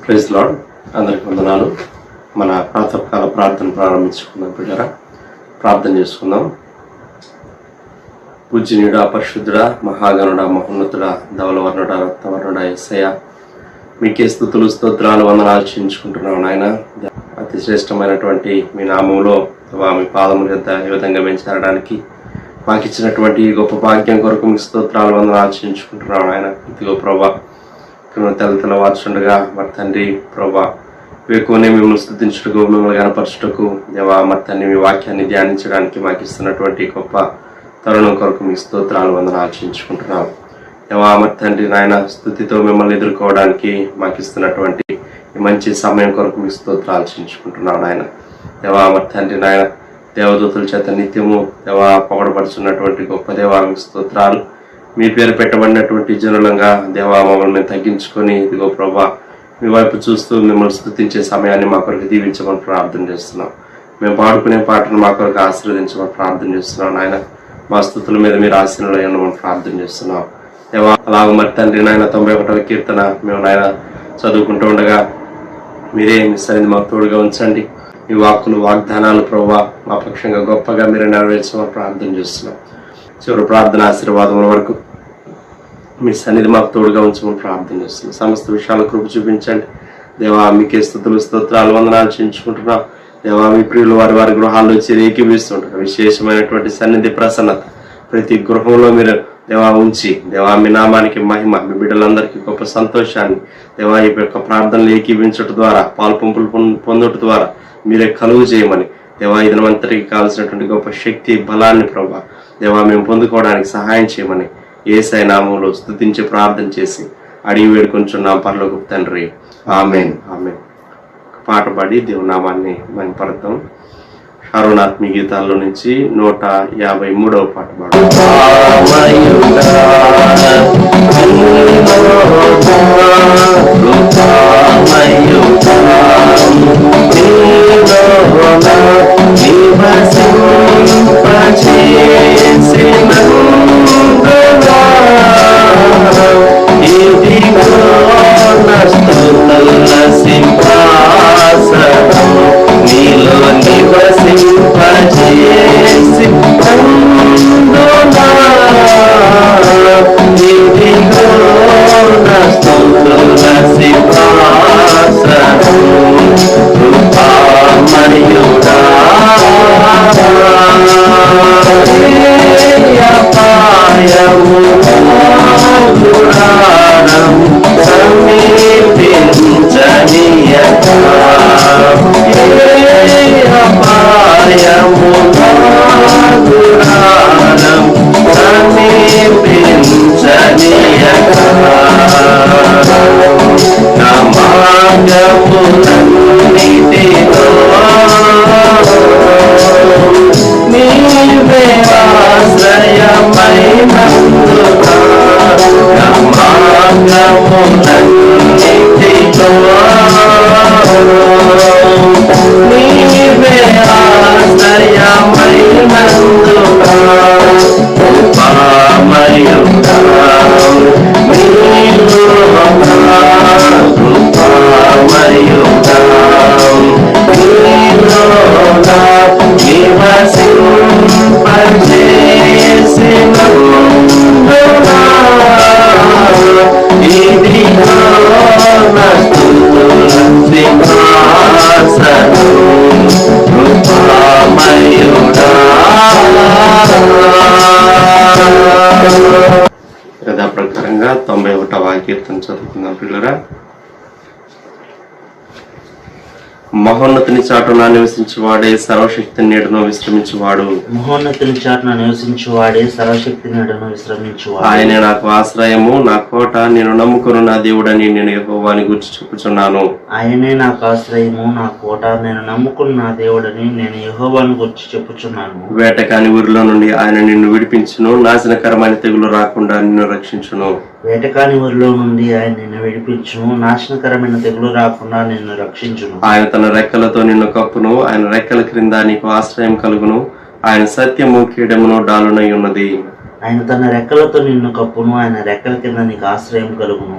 Praise lord. అందరికి వందనాలు. మన ప్రాతకాల ప్రార్థన ప్రారంభించుకుందాం. పిల్లరా, ప్రార్థన చేసుకుందాం. పూజ్యనీయుడా, పరిశుద్ధుడా, మహాగణుడా, మహోన్నతుడా, ధవలవర్ణుడా, రక్తవర్ణుడా యేసయ్య, మీకే స్తుతులు స్తోత్రాలు వందనాలు చెల్లించుకుంటున్నాం నాయన. అతి శ్రేష్టమైనటువంటి మీ నామంలో మీ పాదముల యొద్ద ఈ విధంగా మేము చేరడానికి మాకు ఇచ్చినటువంటి గొప్ప భాగ్యం కొరకు మీ స్తోత్రాలు వందనాలు చెల్లించుకుంటున్నాం నాయన. ఇదిగో ప్రభా, తెల్లవార్చుండగా మరి తండ్రి ప్రభా వేకునే మిమ్మల్ని స్తుతించుటకు, మిమ్మల్ని కనపరచుటకు దేవా మరి తండ్రి మీ వాక్యాన్ని ధ్యానించడానికి మాకు ఇస్తున్నటువంటి గొప్ప తరుణం కొరకు మీ స్తోత్రాలు వందనాలు చెల్లించుకుంటున్నాం దేవా మరి తండ్రి నాయన. స్తుతితో మిమ్మల్ని ఎదుర్కోవడానికి మాకు ఇస్తున్నటువంటి ఈ మంచి సమయం కొరకు మీ స్తోత్రాలు చెల్లించుకుంటున్నాం నాయన. దేవా మరి తండ్రి నాయన, దేవదూతుల చేత నిత్యము దేవా పొగడపడుచున్నటువంటి గొప్ప దేవా మీ స్తోత్రాలు. మీ పేరు పెట్టబడినటువంటి జనులంగా దేవా మమ్మల్ని తగ్గించుకొని ఇదిగో ప్రభా మీ వైపు చూస్తూ మిమ్మల్ని స్తుతించే సమయాన్ని మా కొరకు దీవించమని ప్రార్థన చేస్తున్నాం. మేము పాడుకునే పాటను మా కొరకు ఆశీర్వదించమని ప్రార్థన చేస్తున్నాం నాయన. మా స్థుతుల మీద మీరు ఆశీనులు ఉండమని ప్రార్థన చేస్తున్నాం దేవా. అలాగ మరి తండ్రి నాయన 91వ కీర్తన మేము నాయన చదువుకుంటూ ఉండగా మీరే మీ సన్నిధి మాకు తోడుగా ఉంచండి. మీ వాక్కులు వాగ్దానాలు ప్రభా మా పక్షంగా గొప్పగా మీరు నెరవేర్చమని ప్రార్థన చేస్తున్నాం. చివరి ప్రార్థన ఆశీర్వాదముల వరకు మీ సన్నిధి మాకు తోడుగా ఉంచమని ప్రార్థన చేస్తున్నాం. సమస్త విషయాలు కృప చూపించండి దేవా. మీకే స్తుతులు స్తోత్రాలు వందనాలు చెల్లించుకుంటున్నాం దేవా. మీ ప్రియులు వారి వారి గృహాల్లో వచ్చి ఏకీభవిస్తుంటారు. విశేషమైనటువంటి సన్నిధి ప్రసన్నత ప్రతి గృహంలో మీరు దేవా ఉంచి దేవా మీ నామానికి మహిమ, మీ బిడ్డలందరికీ గొప్ప సంతోషాన్ని దేవా ఈ యొక్క ప్రార్థనలు ఏకీభించడం ద్వారా పాలు పంపులు పొందడం ద్వారా మీరే కలుగు చేయమని దేవా ఈ దినమంతటికి కావాల్సినటువంటి గొప్ప శక్తి బలాన్ని ప్రభా దేవా మేము పొందుకోవడానికి సహాయం చేయమని యేసయ్య నామములో స్తుతించి ప్రార్థన చేసి అడిగి వేడుకొంచున్నాం పరలోకపు తండ్రి. ఆమేన్ ఆమేన్. పాట పాడి దేవుని నామాన్ని మహిమపడతాం. షారోనాత్మీ గీతాల్లో నుంచి 153వ పాట పాడు. నీలో నివసింపజేసి యథాప్రకారంగా 91వ కీర్తన చదువుకుందాం పిల్లరా. మహోన్నతుని చాటున నివసించువాడే సర్వశక్తి నీడను విశ్రమించువాడు. మహోన్నతుని చాటున నివసించువాడే సర్వశక్తి నీడను విశ్రమించువాడు. ఆయనే నాకు ఆశ్రయము, నా కోట, నేను నమ్ముకున్న నా దేవుడని నేను యెహోవాని గురించి చెప్పుచున్నాను. ఆయనే నాకు ఆశ్రయము, నా కోట, నేను నమ్ముకున్న నా దేవుడని నేను యెహోవాని గురించి చెప్పుచున్నాను. వేటకాని ఊరిలో నుండి ఆయన నిన్ను విడిపించును, నాశనకరమైన తెగులు రాకుండా నిన్ను రక్షించును. వేటకాని ఊరిలో నుండి ఆయన నిన్ను విడిపించును, నాశనకరమైన తెగులు రాకుండా నిన్ను రక్షించును. ఆయన తన రెక్కలతో నిన్ను కప్పును, ఆయన రెక్కల క్రింద నీకు ఆశ్రయం కలుగును. ఆయన సత్యము కీడమును డాలునై ఉన్నది. ఆయన తన రెక్కలతో నిన్ను కప్పును, ఆయన రెక్కల కింద నీకు ఆశ్రయం కలుగును.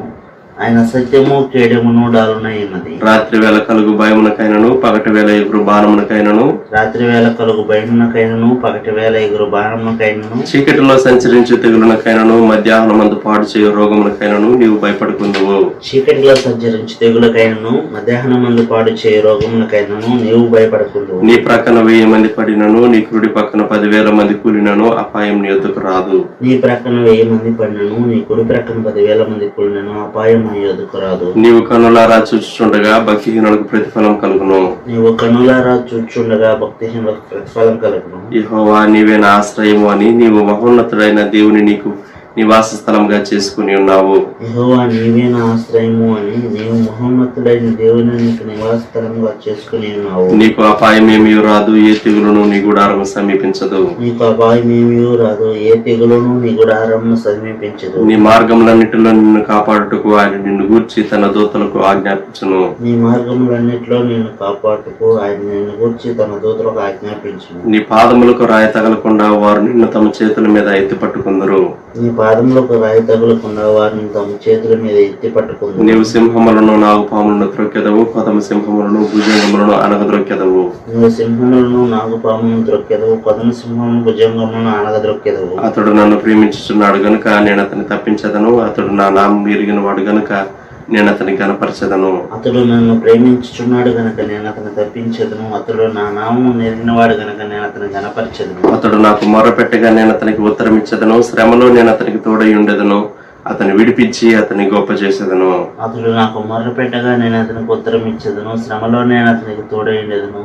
ఆయన సత్యము కేడమును డాలునై ఉన్నది. రాత్రి వేళ కలుగు భయమునకైనను పగటి వేళ ఎగురు బాణమునకైనను రాత్రి వేళ కలుగు భయమునకైనను పగటి వేళ ఎగురు బాణమునకైనను చీకటిలో సంచరించే తెగులునకైనను మధ్యాహ్నమందు పాడు చేయు రోగమునకైనను నీవు భయపడుకుందువు. చీకటిలో సంచరించి తెగులకైనను మధ్యాహ్నమందు పాడు చేయు రోగమునకైనను నీవు భయపడకుందు. నీ ప్రక్కన 1000 మంది పడినను నీ కుడి పక్కన 10,000 మంది కూలినను అపాయం నీ యొద్దకు రాదు. నీ ప్రక్కన 1000 మంది పడినను నీ కుడి ప్రక్కన 10,000 మంది కూలినను అపాయం నీ యొద్దకు రాదు. నీవు కనులారా చూచుచుండగా భక్తిహీనులకు ప్రతిఫలం కలుగును. నీవు కనులారా చూచుండగా భక్తిహీనులకు ప్రతిఫలం కలుగును. యెహోవా నీవే నా ఆశ్రయము అని నీవు మహోన్నతుడైన దేవుని నీకు నివాస స్థలంగా చేసుకుని ఉన్నావు. యెహోవా నీవే నా ఆశ్రయము అని నీవు మహోన్నతుడైన దేవుని నీకు నివాస స్థలంగా చేసుకుని ఉన్నావు. నీకు అపాయం ఏమీ రాదు, ఏ తెగులును నీ గుడారము సమీపించదు. నీకు అపాయం ఏమీ రాదు, ఏ తెగులును నీ గుడారము సమీపించదు. నీ మార్గములన్నిటిలో నిన్ను కాపాడుటకు ఆయన నిన్ను గూర్చి తన దూతలకు ఆజ్ఞాపించును. నీ మార్గములన్నిటిలో నిన్ను కాపాడుటకు ఆయన నిన్ను గూర్చి తన దూతలకు ఆజ్ఞాపించును. నీ పాదములకు రాయి తగలకుండా వారు నిన్ను తమ చేతుల మీద ఎత్తి పట్టుకుందరు. నీ పాదములకు రాయి తగులకుండా వారిని తమ చేతుల మీద ఎత్తి పట్టుకుంది. నీవు సింహములను నాగుపాములను త్రొక్కెదవు, కొదమ సింహములను భుజంగములను అనగద్రొక్కెదవు. నీవు సింహములను నాగుపాములను త్రొక్కెదవు, కొదమ సింహములను భుజంగములను అనగద్రొక్కెదవు. అతడు నన్ను ప్రేమించుచున్నాడు గనుక నేను అతన్ని తప్పించదను, అతడు నా నామం ఎరిగిన వాడు గనుక నేను అతని గనపరచదను. అతడు నన్ను ప్రేమించుచున్నాడు గనక నేను అతను తప్పించదను, అతడు నా నామము నెరిగిన వాడు గనక నేను అతని గనపరచదను. అతడు నాకు మొర్రపెట్టగా నేను అతనికి ఉత్తరం ఇచ్చదను, శ్రమలో నేను అతనికి తోడై ఉండేదను, అతని విడిపించి అతని గొప్ప చేసేదను. అతడు నాకు మొర్రపెట్టగా నేను అతనికి ఉత్తరం ఇచ్చేదను, శ్రమలో నేను అతనికి తోడై ఉండేదను,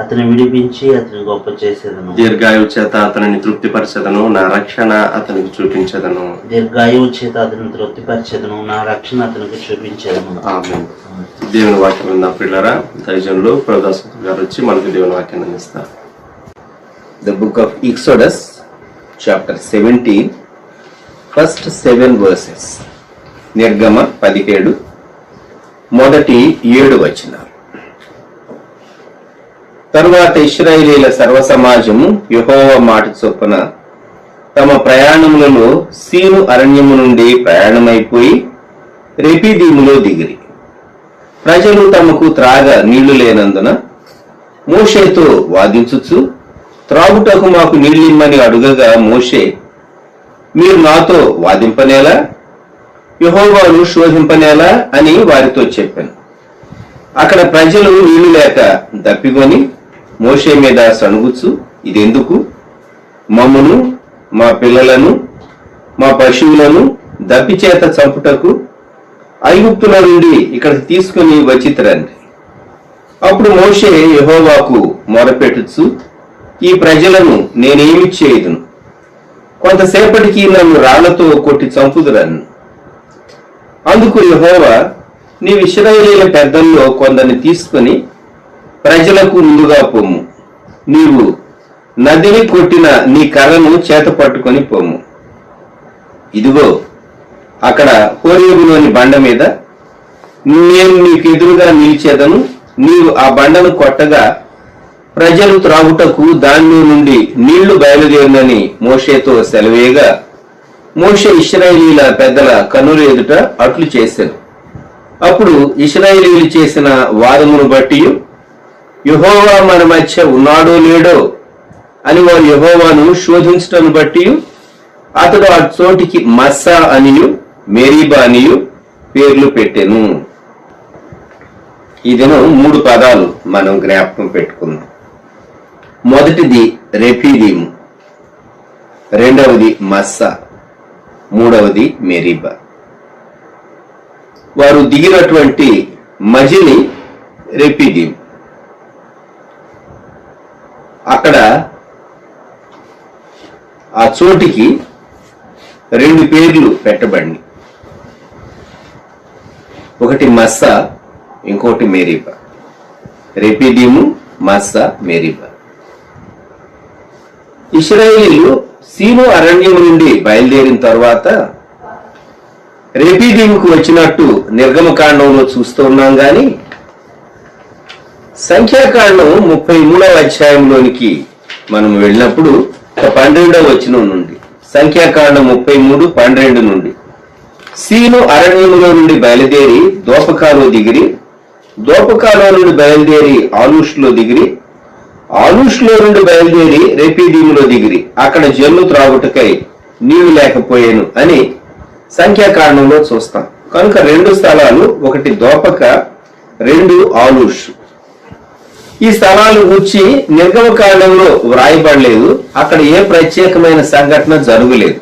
అతని విడిపించి అతని గొప్ప చేసేదను. దీర్ఘాయువు చేత అతనిని తృప్తిపరచదను, నా రక్షణ అతనికి చూపించదను. దీర్ఘాయువు చేత అతని తృప్తిపరచెదను, నా రక్షణ అతనికి చూపించేదను. ఆమేన్. దేవుని వాక్యం ఉందా ప్రియులారా? దైవజనులు ప్రభుదాసు గారు వచ్చి మనకు దేవుని వాక్యాన్ని అందిస్తారు. The book of Exodus, chapter 17, first 7 verses. నిర్గమ 17 మొదటి 7 వచనాలు. తరువాత ఇశ్రాయేలీల సర్వసమాజము యెహోవా మాట చొప్పున తమ ప్రయాణములలో సీను అరణ్యము నుండి ప్రయాణమైపోయి రెపీదీములో దిగిరి. ప్రజలు తమకు త్రాగ నీళ్లు లేనందున మోషేతో వాదించుచు త్రాగుటకు మాకు నీళ్ళిమ్మని అడుగగా మోషే, మీరు నాతో వాదింపనేలా, యెహోవాను శోధింపనేలా అని వారితో చెప్పాను. అక్కడ ప్రజలు నీళ్లు లేక దప్పికొని మోషే మీద సణుగుచు, ఇదెందుకు? మమ్మును, మా పిల్లలను, మా పశువులను దప్పిచేత చంపుటకు ఐగుప్తుల నుండి ఇక్కడికి తీసుకుని వచ్చిరండి. అప్పుడు మోషే యెహోవాకు మొరపెట్టుచు, ఈ ప్రజలను నేనేమి చేయదును, కొంతసేపటికి నన్ను రాళ్లతో కొట్టి చంపుదురను. అందుకు యెహోవా, నీవు ఇశ్రాయేలీయుల పెద్దల్లో కొందరిని తీసుకుని ప్రజలకు ముందుగా పొమ్ము. నీవు నదిని కొట్టిన నీ కర్రను చేత పట్టుకొని పొమ్ము. ఇదిగో అక్కడ హోరేబులోని బండ మీద నేను నీకు ఎదురుగా నిలిచేదను. నీవు ఆ బండను కొట్టగా ప్రజలు త్రాగుటకు దానిలో నుండి నీళ్లు బయలుదేరునని మోషేతో సెలవేయగా మోషే ఇశ్రాయేలీయుల పెద్దల కన్నుల ఎదుట అట్లు చేశాను. అప్పుడు ఇశ్రాయేలీయులు చేసిన వాదమును బట్టి యెహోవా మన మధ్య ఉన్నాడో లేడో అని వారు యెహోవాను శోధించటను బట్టి అతడు ఆ చోటికి మస్సా అనియు మేరీబా అనియు పేర్లు పెట్టెను. ఈ దినం 3 పదాలు మనం జ్ఞాపకం పెట్టుకుందాం. మొదటిది రెఫీదీము, రెండవది మస్సా, మూడవది మెరీబా. వారు దిగినటువంటి మజిలి రెఫీదీం. అక్కడ ఆ చోటికి 2 పేర్లు పెట్టబడి, ఒకటి మస్సా, ఇంకోటి మెరీబా. Rephidim, Massah, Meribah. ఇశ్రాయేలీయులు సీను అరణ్యం నుండి బయలుదేరిన తర్వాత రెఫీదీముకు వచ్చినట్టు నిర్గమకాండంలో చూస్తూ ఉన్నాం. గాని సంఖ్యాకాండం 33వ అధ్యాయంలోనికి మనం వెళ్ళినప్పుడు 12వ వచనం నుండి, సంఖ్యాకాండం 33:12 నుండి సీను అరణ్యములో నుండి బయలుదేరి దోపకాలో దిగిరి, దోపకాలో నుండి బయలుదేరి ఆలూష్లో దిగిరి, ఆలూష్లో నుండి బయలుదేరి రెపీదీములో దిగిరి, అక్కడ జల్లు త్రాగుటకై నీళ్లు లేకపోయాను అని సంఖ్యాకాండంలో చూస్తాం. కనుక 2 స్థలాలు, ఒకటి దోపక, 2 ఆలూష్. ఈ స్థలాలు గురించి నిర్గమకాండంలో వ్రాయబడలేదు. అక్కడ ఏ ప్రత్యేకమైన సంఘటన జరగలేదు.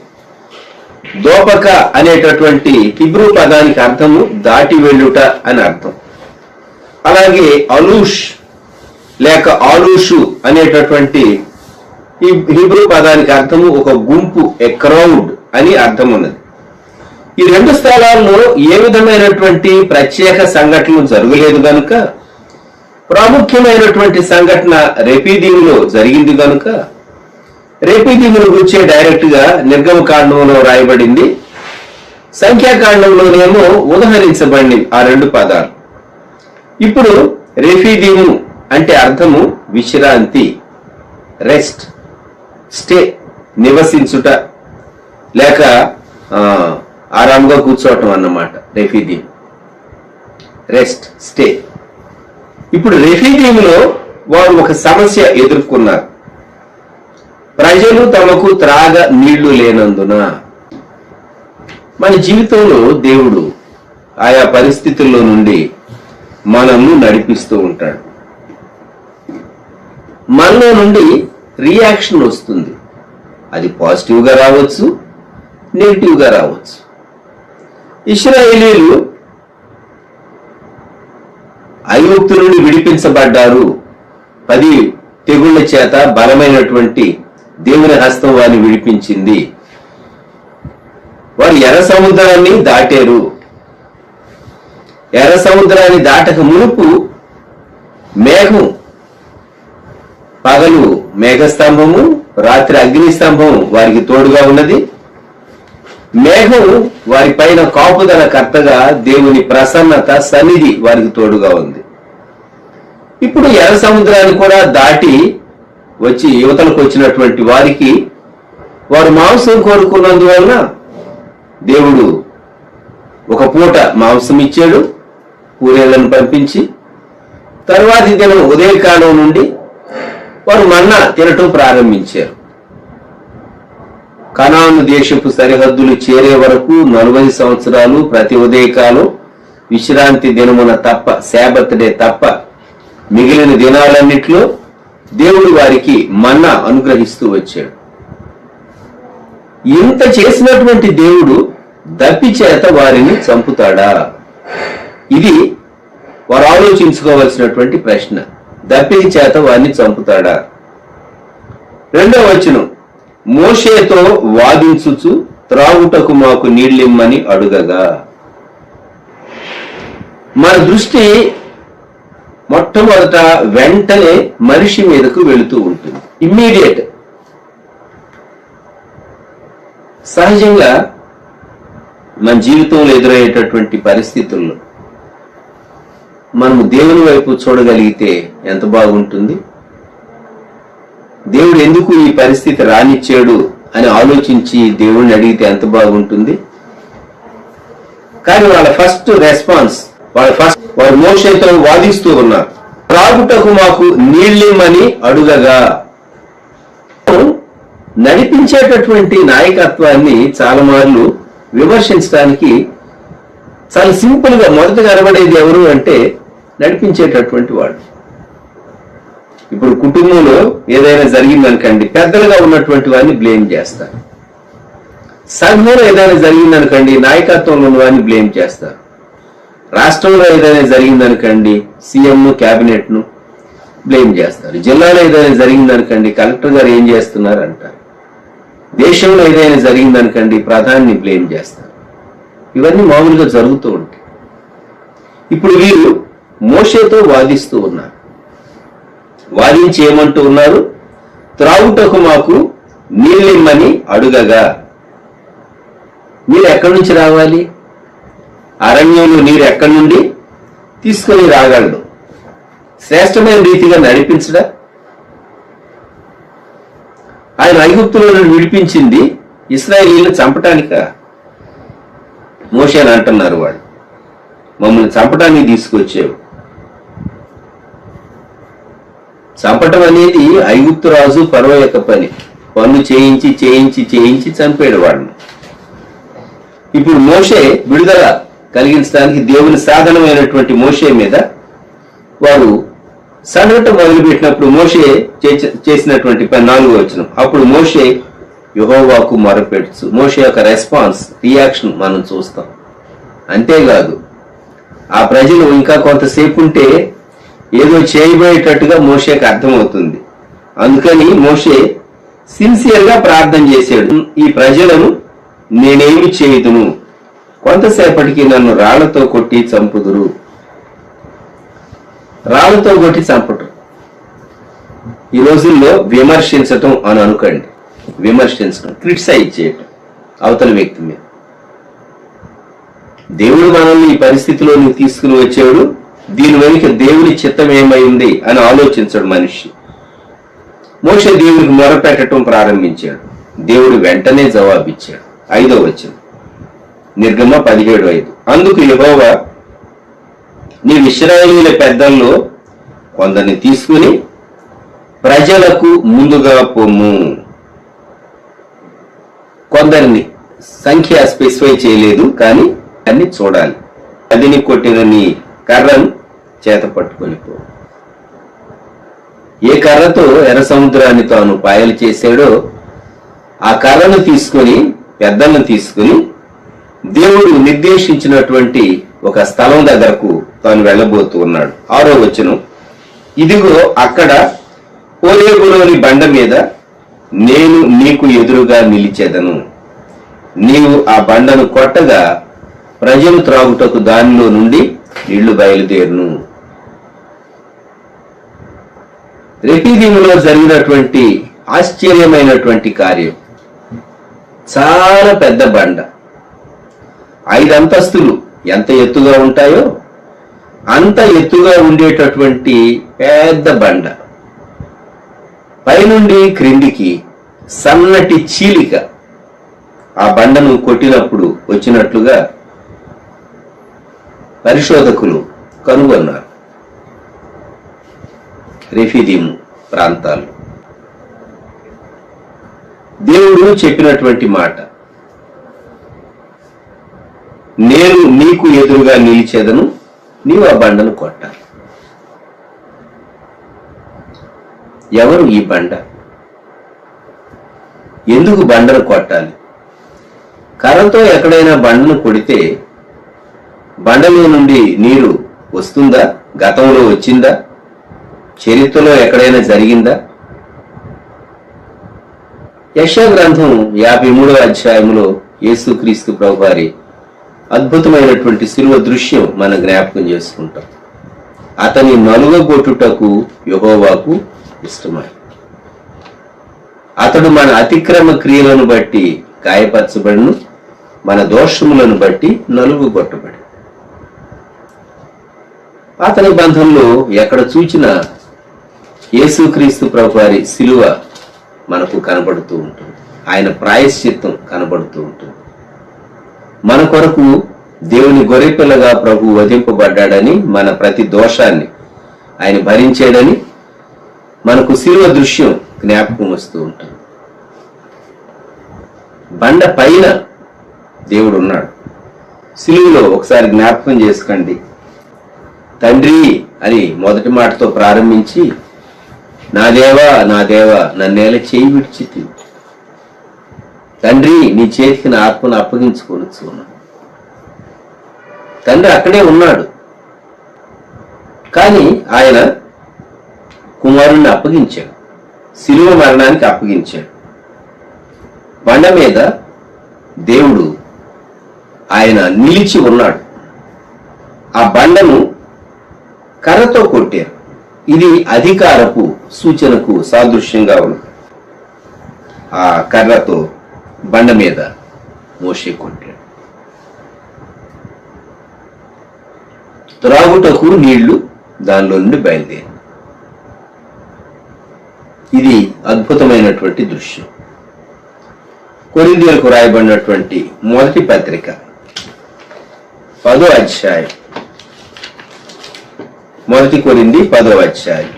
దోపక అనేటటువంటి హిబ్రూ పదానికి అర్థము దాటి వెళ్ళుట అని అర్థం. అలాగే అలూష్ లేక ఆలూషు అనేటటువంటి ఈ హిబ్రూ పదానికి అర్థము ఒక గుంపు, ఎ క్రౌడ్ అని అర్థం ఉన్నది. ఈ 2 స్థలాల్లో ఏ విధమైనటువంటి ప్రత్యేక సంఘటనలు జరగలేదు కనుక, ప్రాముఖ్యమైనటువంటి సంఘటన రెపీదీములో జరిగింది కనుక రెపీదీముల గురించే డైరెక్ట్ గా నిర్గమకాండంలో రాయబడింది. సంఖ్యాకాండంలోనేమో ఉదహరించబడింది ఆ 2 పదాలు. ఇప్పుడు రెఫీదీము అంటే అర్థము విశ్రాంతి, రెస్ట్, స్టే, నివసించుట లేక ఆరాంగా కూర్చోవటం అన్నమాట రెఫీదీం, రెస్ట్, స్టే. ఇప్పుడు రెఫీదీములో వారు ఒక సమస్య ఎదుర్కొన్నారు. ప్రజలు తమకు త్రాగ నీళ్లు లేనందున. మన జీవితంలో దేవుడు ఆయా పరిస్థితుల్లో నుండి మనల్ని నడిపిస్తూ ఉంటాడు. మనలో నుండి రియాక్షన్ వస్తుంది. అది పాజిటివ్గా రావచ్చు, నెగిటివ్గా రావచ్చు. ఇశ్రాయేలీలు ఐగుప్తు నుండి విడిపించబడ్డారు. 10 తెగుళ్ల చేత బలమైనటువంటి దేవుని హస్తం వారిని విడిపించింది. వారు ఎర్ర సముద్రాన్ని దాటారు. ఎర్ర సముద్రాన్ని దాటక మునుపు మేఘం, పగలు మేఘస్తంభము, రాత్రి అగ్నిస్తంభం వారికి తోడుగా ఉన్నది. మేఘం వారి పైన కాపుదల కర్తగా, దేవుని ప్రసన్నత, సన్నిధి వారికి తోడుగా ఉంది. ఇప్పుడు ఎర్ర సముద్రాన్ని కూడా దాటి వచ్చి యువతలకు వచ్చినటువంటి వారికి వారు మాంసం కోరుకున్నందువలన దేవుడు ఒక పూట మాంసం ఇచ్చాడు, పూరేళ్లను పంపించి. తర్వాతి దినం ఉదయకాలం నుండి వారు మన్నా తినటం ప్రారంభించారు. కనాను దేశపు సరిహద్దులు చేరే వరకు 40 సంవత్సరాలు ప్రతి ఉదయకాలం విశ్రాంతి దినమున తప్ప, శాబత్ డే తప్ప మిగిలిన దినాలన్నిట్లో దేవుడు వారికి మన్నా అనుగ్రహిస్తూ వచ్చాడు. ఇంత చేసినటువంటి దేవుడు దప్పి చేత వారిని చంపుతాడా? ఇది వారు ఆలోచించుకోవలసినటువంటి ప్రశ్న. దప్పి చేత వారిని చంపుతాడా? 2వ వచనం, మోషేతో వాదించుచు త్రాగుటకు మాకు నీళ్ళిమ్మని అడుగగా. మన దృష్టి మొట్టమొదట వెంటనే మనిషి మీదకు వెళుతూ ఉంటుంది. ఇమ్మీడియట్. సహజంగా మన జీవితంలో ఎదురయ్యేటటువంటి పరిస్థితుల్లో మనము దేవుని వైపు చూడగలిగితే ఎంత బాగుంటుంది. దేవుడు ఎందుకు ఈ పరిస్థితి రానిచ్చాడు అని ఆలోచించి దేవుణ్ణి అడిగితే ఎంత బాగుంటుంది. కానీ వాళ్ళ ఫస్ట్ రెస్పాన్స్, వారు మోషేతో వాదిస్తూ ఉన్నారు. త్రాగుటకు మాకు నీళ్ళిమ్మని అడుగగా. నడిపించేటటువంటి నాయకత్వాన్ని చాలా మార్లు విమర్శించడానికి చాలా సింపుల్ గా మొదట కనబడేది ఎవరు అంటే నడిపించేటటువంటి వాడు. ఇప్పుడు కుటుంబంలో ఏదైనా జరిగిందనుకోండి, పెద్దలుగా ఉన్నటువంటి వారిని బ్లేమ్ చేస్తారు. సంఘంలో ఏదైనా జరిగిందనుకోండి, నాయకత్వంలో ఉన్న వారిని బ్లేమ్ చేస్తారు. రాష్ట్రంలో ఏదైనా జరిగిందనుకోండి, సీఎం క్యాబినెట్ ను బ్లేమ్ చేస్తారు. జిల్లాలో ఏదైనా జరిగిందనుకోండి, కలెక్టర్ గారు ఏం చేస్తున్నారు అంటారు. దేశంలో ఏదైనా జరిగిందనుకోండి, ప్రధాని బ్లేమ్ చేస్తారు. ఇవన్నీ మామూలుగా జరుగుతూ ఉంటాయి. ఇప్పుడు వీరు మోషేతో వాదిస్తూ ఉన్నారు. వాదించి ఏమంటూ ఉన్నారు? త్రాగుటకు మాకు నీళ్ళిమ్మని అడుగగా. నీరు ఎక్కడి నుంచి రావాలి? అరణ్యంలో నీరు ఎక్కడి నుండి తీసుకొని రాగలడు? శ్రేష్టమైన రీతిగా నడిపించడా? ఆయన ఐగుప్తులో నుండి విడిపించింది ఇశ్రాయేలీయులను చంపటానిక? మోషే అని అంటున్నారు వాళ్ళు. మమ్మల్ని చంపడానికి తీసుకొచ్చావు. చంపటం అనేది ఐగుప్తు రాజు ఫరో యొక్క పని. పన్ను చేయించి చేయించి చేయించి చంపాడు వాళ్ళని. ఇప్పుడు మోషే విడుదల కలిగించడానికి దేవుని సాధనమైనటువంటి మోషే మీద వారు సడగటం మొదలుపెట్టినప్పుడు మోషే చేసినటువంటి 4వ వచనం, అప్పుడు మోషే యెహోవాకు మొరపెట్టు. మోషే యొక్క రెస్పాన్స్, రియాక్షన్ మనం చూస్తాం. అంతేకాదు ఆ ప్రజలు ఇంకా కొంతసేపు ఉంటే ఏదో చేయబోయేటట్టుగా మోషేకి అర్థమవుతుంది. అందుకని మోషే సిన్సియర్గా ప్రార్థన చేశాడు, ఈ ప్రజలను నేనేమి చేయుదును, కొంతసేపటికి నన్ను రాళ్లతో కొట్టి చంపుదురు. రాళ్లతో కొట్టి చంపటం ఈ రోజుల్లో విమర్శించటం అని అనుకోండి. విమర్శించడం, క్రిటిసైజ్ చేయటం అవతల వ్యక్తి మీద. దేవుడు మనల్ని ఈ పరిస్థితిలోకి తీసుకుని వచ్చాడు, దీని వెనుక దేవుని చిత్తం ఏమైంది అని ఆలోచించడు మనిషి. మోషే దేవునికి మొరపెట్టడం ప్రారంభించాడు. దేవుడు వెంటనే జవాబిచ్చాడు. 5వ వచనం, నిర్గమ 17:5, అందుకు యెహోవా నీవు ఇశ్రాయేలీయుల పెద్దల్లో కొందరిని తీసుకుని ప్రజలకు ముందుగా పొమ్ము. కొందరిని సంఖ్య స్పెసిఫై చేయలేదు, కానీ అన్ని చూడాలి. అదిని కొట్టిన నీ కర్రను చేత పట్టుకొని పో. ఏ కర్రతో ఎర్ర సముద్రాన్ని తాను పాయలు చేశాడో ఆ కర్రను తీసుకొని, పెద్దలను తీసుకుని దేవుడు నిర్దేశించినటువంటి ఒక స్థలం దగ్గరకు తాను వెళ్ళబోతూ ఉన్నాడు. 6వ వచనం, ఇదిగో అక్కడ హోరేబులోని బండ మీద నేను నీకు ఎదురుగా నిలిచెదను. నీవు ఆ బండను కొట్టగా ప్రజలు త్రాగుటకు దానిలో నుండి నీళ్లు బయలుదేరును. రెఫీదీములో జరిగినటువంటి ఆశ్చర్యమైనటువంటి కార్యం, చాలా పెద్ద బండ, 5 అంతస్తులు ఎంత ఎత్తుగా ఉంటాయో అంత ఎత్తుగా ఉండేటటువంటి పెద్ద బండ, పైనుండి క్రిందికి సన్నటి చీలిక ఆ బండను కొట్టినప్పుడు వచ్చినట్లుగా పరిశోధకులు కనుగొన్నారు. రెఫీదీము ప్రాంతాలు దేవుడు చెప్పినటువంటి మాట, నేను నీకు ఎదురుగా నిలిచేదను, నీవు ఆ బండను కొట్టాలి. ఎవరు ఈ బండ? ఎందుకు బండను కొట్టాలి? కర్రతో ఎక్కడైనా బండను కొడితే బండలో నుండి నీరు వస్తుందా? గతంలో వచ్చిందా? చరిత్రలో ఎక్కడైనా జరిగిందా? యెషయా గ్రంథం 53వ అధ్యాయంలో యేసుక్రీస్తు ప్రభువారి అద్భుతమైనటువంటి శిలువ దృశ్యం మనం జ్ఞాపకం చేసుకుంటాం. అతని నలుగగొట్టుటకు యెహోవాకు ఇష్టమై, అతడు మన అతిక్రమ క్రియలను బట్టి గాయపరచబడును, మన దోషములను బట్టి నలుగగొట్టబడి. అతని బంధంలో ఎక్కడ చూచినా యేసుక్రీస్తు ప్రభువారి శిలువ మనకు కనబడుతూ ఉంటుంది. ఆయన ప్రాయశ్చిత్తం కనబడుతూ ఉంటుంది. మన కొరకు దేవుని గొర్రెపిల్లగా ప్రభు వధింపబడ్డాడని, మన ప్రతి దోషాన్ని ఆయన భరించాడని మనకు శిలువ దృశ్యం జ్ఞాపకం వస్తూ ఉంటుంది. బండ పైన దేవుడు ఉన్నాడు. శిలువలో ఒకసారి జ్ఞాపకం చేసుకోండి. తండ్రి అని మొదటి మాటతో ప్రారంభించి, నా దేవా నా దేవా నన్నేలా చేయి విడిచితివి, తండ్రి నీ చేతికి నా ఆత్మను అప్పగించుకోవచ్చు. తండ్రి అక్కడే ఉన్నాడు, కానీ ఆయన కుమారుణ్ణి అప్పగించాడు, శిలువ మరణానికి అప్పగించాడు. బండ మీద దేవుడు ఆయన నిలిచి ఉన్నాడు. ఆ బండను కర్రతో కొట్టారు. ఇది అధికారపు సూచనకు సాదృశ్యంగా ఉంది. ఆ కర్రతో బండ మీద మోషే కొట్టాడు. త్రాగుటకు నీళ్లు దానిలో నుండి బయలుదేరి. ఇది అద్భుతమైనటువంటి దృశ్యం. కొరింథీయులకు రాయబడినటువంటి మొదటి పత్రిక 10వ అధ్యాయం. 1 కొరింథీ 10వ అధ్యాయం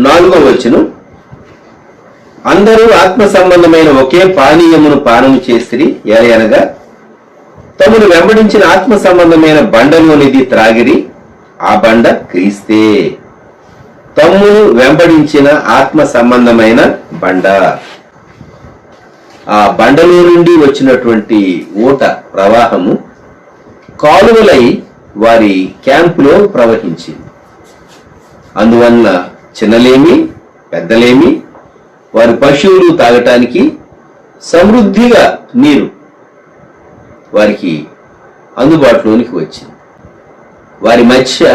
4వ వచనం. అందరూ ఆత్మ సంబంధమైన ఒకే పానీయమును పానము చేసిరి, ఎలయనగా తమను వెంబడించిన ఆత్మ సంబంధమైన బండలోనిది త్రాగిరి, ఆ బండ క్రీస్తే. తమ్మును వెంబడించిన ఆత్మ సంబంధమైన బండ. ఆ బండలో నుండి వచ్చినటువంటి ఊట ప్రవాహము కాలువలై వారి క్యాంపులో ప్రవహించింది. అందువల్ల చిన్నలేమి పెద్దలేమి వారి పశువులు తాగటానికి సమృద్ధిగా నీరు వారికి అందుబాటులోనికి వచ్చింది. వారి మధ్య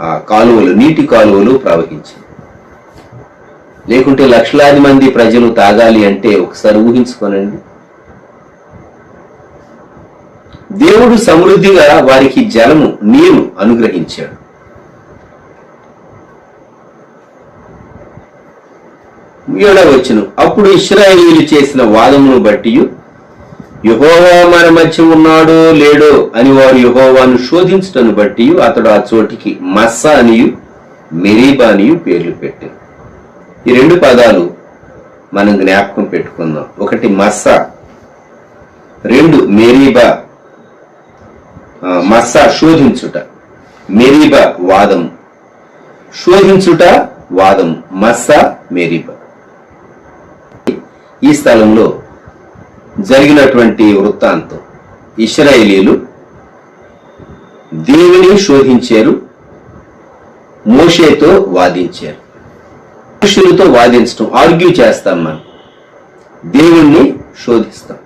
ఆ కాలువలు, నీటి కాలువలు ప్రవహించింది. లేకుంటే లక్షలాది మంది ప్రజలు తాగాలి అంటే ఒకసారి ఊహించుకోనండి. దేవుడు సమృద్ధిగా వారికి జలము, నీరు అనుగ్రహించాడు. ఏడవ వచనం. అప్పుడు ఇశ్రాయేలీయులు చేసిన వాదమును బట్టి యెహోవా మన మధ్య ఉన్నాడో లేడో అని వారు యెహోవాను శోధించటను బట్టి అతడు ఆ చోటికి మస్సా అనియు మెరీబా అనియు పేర్లు పెట్టారు. ఈ 2 పదాలు మనం జ్ఞాపకం పెట్టుకుందాం. ఒకటి మస్సా, 2 మెరీబా. మస్సా శోధించుట, మెరీబా వాదము. శోధించుట, వాదము. Massah, Meribah. ఈ స్థలంలో జరిగినటువంటి వృత్తాంతం, ఇశ్రాయేలీయులు దేవుని శోధించారు, మోషేతో వాదించారు. మనుషులతో వాదించడం, ఆర్గ్యూ చేస్తాం. మనం దేవుణ్ణి శోధిస్తాం.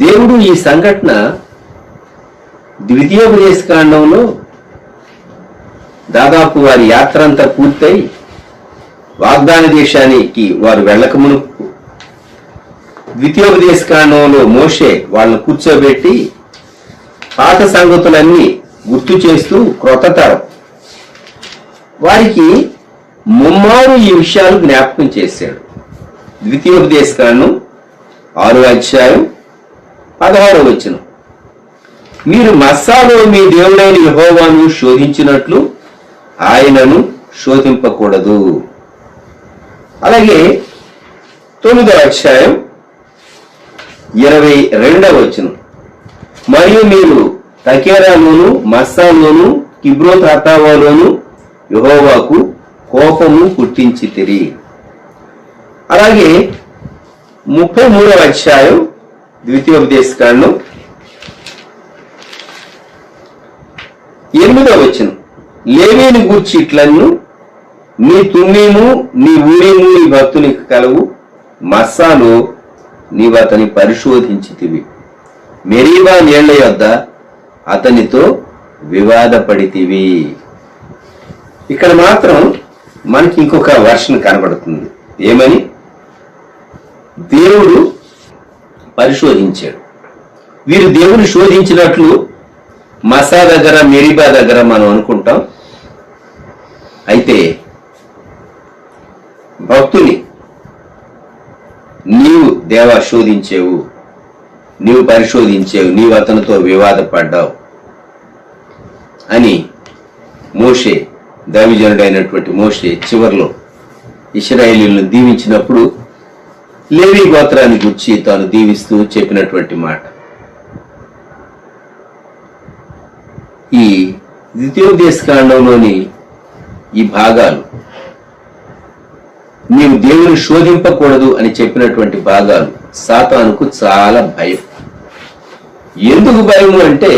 దేవుడు ఈ సంఘటన ద్వితీయోపదేశకాండంలో దాదాపు వారి యాత్ర అంతా పూర్తయి వాగ్దాన దేశానికి వారు వెళ్ళక మునుపు ద్వితీయోపదేశకాండంలో మోషే వాళ్ళను కూర్చోబెట్టి పాత సంగతులన్నీ గుర్తు చేస్తూ క్రొత్త తరం వారికి ముమ్మారు ఈ విషయాలు జ్ఞాపకం చేశాడు. ద్వితీయోపదేశకాండం 6వ అధ్యాయం 16వ వచనం. మీరు మస్సాలో మీ దేవుడైన యెహోవాను శోధించినట్లు ఆయనను శోధింపకూడదు. అలాగే 9వ అధ్యాయం 22వ వచనం. మరియు మీరు తకేరాలోను మస్సాలోను కిబ్రోత్ హతావాలోను యెహోవాకు కోపము పుట్టించితిరి. అలాగే 33వ అధ్యాయం ద్వితీయోపదేశకాండం 8వ వచనం. లేవీని గూర్చి ఇట్లను, నీ తుమ్మీము నీ ఊరీము నీ భక్తునికి కలవు, మస్సాలో నీవు అతని పరిశోధించితివి, మెరీబా నీళ్ల యొద్ద అతనితో వివాదపడితివి. ఇక్కడ మాత్రం మనకి ఇంకొక వర్షన్ కనబడుతుంది. ఏమని? దేవుడు పరిశోధించాడు. వీరు దేవుని శోధించినట్లు మస్సా దగ్గర, మెరీబా దగ్గర మనం అనుకుంటాం. అయితే భక్తుని నీవు దేవా శోధించేవు, నీవు పరిశోధించేవు, నీవు అతనితో వివాదపడ్డావు అని మోషే, దైవజనుడైనటువంటి మోషే చివర్లో ఇశ్రాయేలీయులను దీవించినప్పుడు లేవీ గోత్రాన్ని గురించి తాను దీవిస్తూ చెప్పినటువంటి మాట. ఈ ద్వితీయోపదేశకాండంలోని ఈ భాగాలు, నీవు దేవుని శోధింపకూడదు అని చెప్పినటువంటి భాగాలు సాతానుకు చాలా భయం. ఎందుకు భయము అంటే,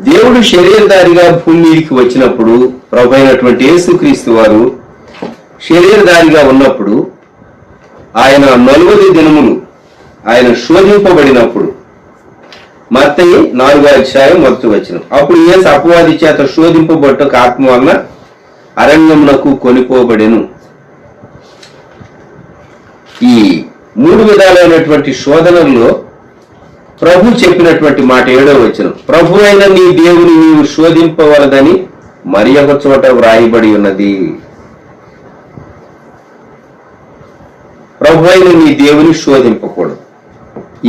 దేవుడు శరీరధారిగా భూమి మీదకి వచ్చినప్పుడు, ప్రభు అయినటువంటి యేసుక్రీస్తు వారు శరీరధారిగా ఉన్నప్పుడు, ఆయన 40 దినములు ఆయన శోధింపబడినప్పుడు, మత్తయి 4వ అధ్యాయం 1వ వచనం. అప్పుడు యేసు అపవాది చేత శోధింపబట్టు ఆత్మ వలన అరణ్యమునకు కొనిపోబడెను. ఈ 3 విధాలైనటువంటి శోధనల్లో ప్రభు చెప్పినటువంటి మాట 7వ వచనం. ప్రభు అయిన నీ దేవుని నీవు శోధింపవలదని మరి ఒక చోట వ్రాయబడి ఉన్నది. ప్రభువైన నీ దేవుని శోధింపకూడదు.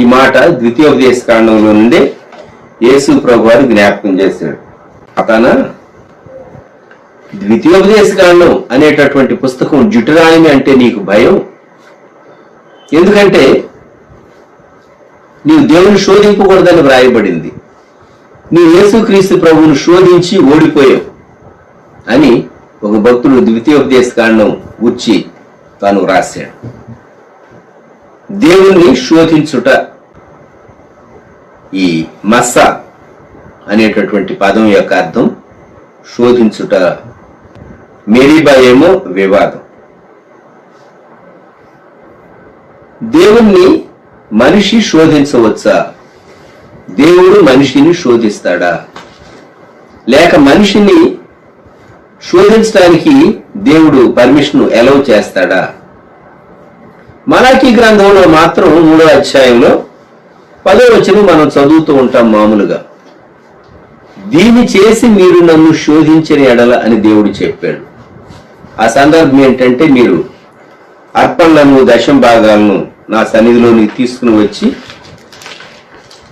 ఈ మాట ద్వితీయోపదేశ కాండంలో నుండే యేసు ప్రభు వారు జ్ఞాపకం చేశాడు. అతన ద్వితీయోపదేశ కాండం అనేటటువంటి పుస్తకం జుటురాయని అంటే నీకు భయం. ఎందుకంటే నీవు దేవుని శోధింపకూడదని వ్రాయబడింది. నీ యేసుక్రీస్తు ప్రభువును శోధించి ఓడిపోయావు అని ఒక భక్తుడు ద్వితీయోపదేశ కాండం గుర్చి తాను రాశాడు. దేవుణ్ణి శోధించుట, ఈ మస్స అనేటటువంటి పదం యొక్క అర్థం శోధించుట, మెరీబా ఏమో వివాదం. దేవుణ్ణి మనిషి శోధించవచ్చా? దేవుడు మనిషిని శోధిస్తాడా? లేక మనిషిని శోధించడానికి దేవుడు పర్మిషన్ అలౌ చేస్తాడా? మలాకీ గ్రంథంలో మాత్రం 3వ అధ్యాయంలో 10వ వచనం మనం చదువుతూ ఉంటాం మామూలుగా. దీన్ని చేసి మీరు నన్ను శోధించని ఎడల అని దేవుడు చెప్పాడు. ఆ సందర్భం ఏంటంటే, మీరు అర్పణలను, దశం భాగాలను నా సన్నిధిలోనికి తీసుకుని వచ్చి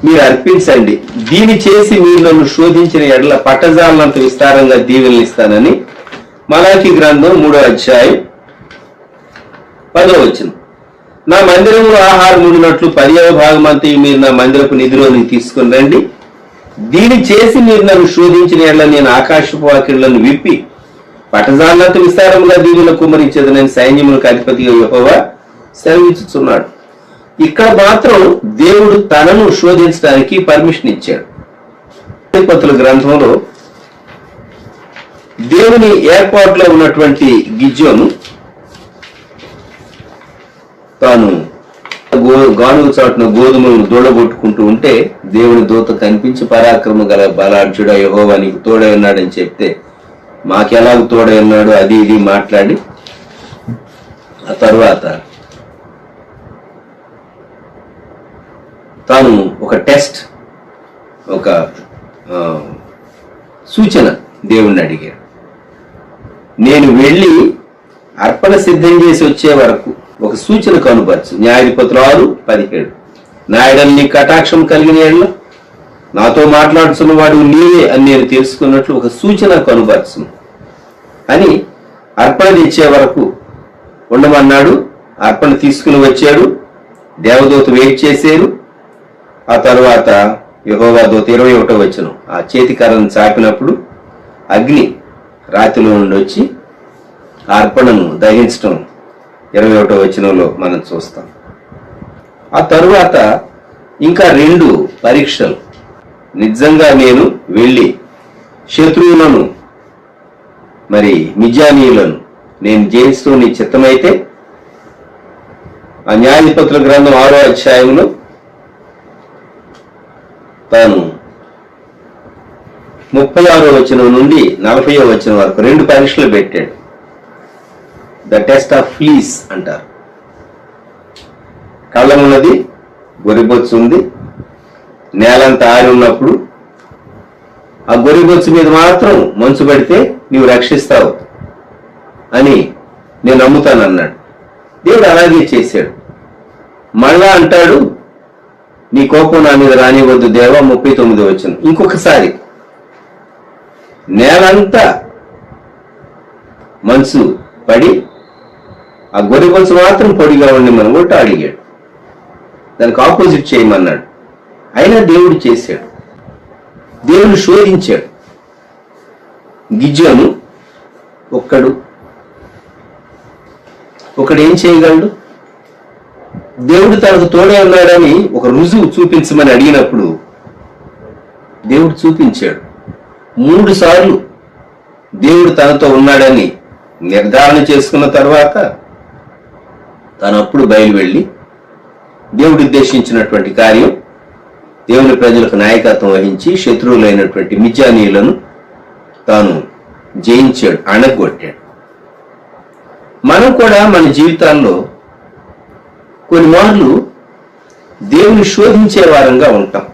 మీరు అర్పించండి. దీన్ని చేసి మీరు నన్ను శోధించిన ఎడల పట్టజాలనంత విస్తారంగా దీవెనలు ఇస్తానని మలాకీ గ్రంథం 3వ అధ్యాయం 10వ వచనం. నా మందిరంలో ఆహారం ఉండినట్లు 10వ భాగం అంతా మీరు నా మందిరపు నిధిలోనికి తీసుకుని రండి. దీన్ని చేసి మీరు నన్ను శోధించిన ఎడల నేను ఆకాశపు వాకిళ్లను విప్పి పట్టజాలనంత విస్తారంగా దీవెనలు కుమ్మరించేదనని సైన్యములకు అధిపతిగా యెహోవా సెలవిచ్చుచున్నాడు. ఇక్కడ మాత్రం దేవుడు తనను శోధించడానికి పర్మిషన్ ఇచ్చాడు. అధిపతుల గ్రంథంలో దేవుని ఏర్పాటులో ఉన్నటువంటి గిద్యోను తాను గానుగ చాటున గోధుమలను దూడగొట్టుకుంటూ ఉంటే దేవుని దూత కనిపించి పరాక్రమ గల బలాఢ్యుడ యెహోవా నీకు తోడై ఉన్నాడని చెప్తే, మాకెలాగ తోడై ఉన్నాడు అది ఇది మాట్లాడి ఆ తరువాత తాను ఒక టెస్ట్, ఒక సూచన దేవుణ్ణి అడిగాడు. నేను వెళ్ళి అర్పణ సిద్ధం చేసి వచ్చే వరకు ఒక సూచన కనుపరచు. న్యాయాధిపతులు 6:17. నా ఎడల నీ కటాక్షం కలిగిన ఎడల నాతో మాట్లాడుతున్న వాడు నీవే అని నేను తెలుసుకున్నట్లు ఒక సూచన కనుపరచు అని అర్పణ తెచ్చే వరకు ఉండమన్నాడు. అర్పణ తీసుకుని వచ్చాడు. దేవదూత వెయిట్ చేశారు. ఆ తరువాత యెహోవా దూత 21వ వచనం, ఆ చేతికర్రను చాపినప్పుడు అగ్ని రాతిలో నుండి వచ్చి ఆ అర్పణను దహించటం 21వ వచనంలో మనం చూస్తాం. ఆ తరువాత ఇంకా 2 పరీక్షలు. నిజంగా నేను వెళ్ళి శత్రువులను, మరి మిద్యానీయులను నేను జయిస్తూ నీ చిత్తమైతే, ఆ న్యాయాధిపతుల గ్రంథం 6వ అధ్యాయంలో తాను 36వ వచనం నుండి 40వ వచనం వరకు 2 పరీక్షలు పెట్టాడు. ద టెస్ట్ ఆఫ్ ఫ్లీస్ అంటారు. కళ్ళం ఉన్నది, గొరిబొచ్చు ఉంది, నేలంతా ఆరి ఉన్నప్పుడు ఆ గొరిబొచ్చు మీద మాత్రం మంచు పడితే నీవు రక్షిస్తావు అని నేను నమ్ముతాను అన్నాడు. దేవుడు అలాగే చేశాడు. మళ్ళా అంటాడు, నీ కోపం నా మీద రానివద్దు దేవా. 39వ వచనం. ఇంకొకసారి నేలంతా మంచు పడి ఆ గొరిబొచ్చు మాత్రం పొడిగా ఉండి మనం కూడా అడిగాడు. దానికి ఆపోజిట్ చేయమన్నాడు. అయినా దేవుడు చేశాడు. దేవుడు శోధించాడు. గిద్యోను ఒకడు ఏం చేయగలడు? దేవుడు తనకు తోడే ఉన్నాడని ఒక రుజువు చూపించమని అడిగినప్పుడు దేవుడు చూపించాడు. 3 సార్లు దేవుడు తనతో ఉన్నాడని నిర్ధారణ చేసుకున్న తర్వాత తాను అప్పుడు బయలు వెళ్ళి దేవుడు ఉద్దేశించినటువంటి కార్యం, దేవుని ప్రజలకు నాయకత్వం వహించి శత్రువులైనటువంటి మిద్యానీయులను తాను జయించాడు, అణగొట్టాడు. మనం కూడా మన జీవితాల్లో కొన్ని మార్లు దేవుని శోధించే వారంగా ఉంటాం.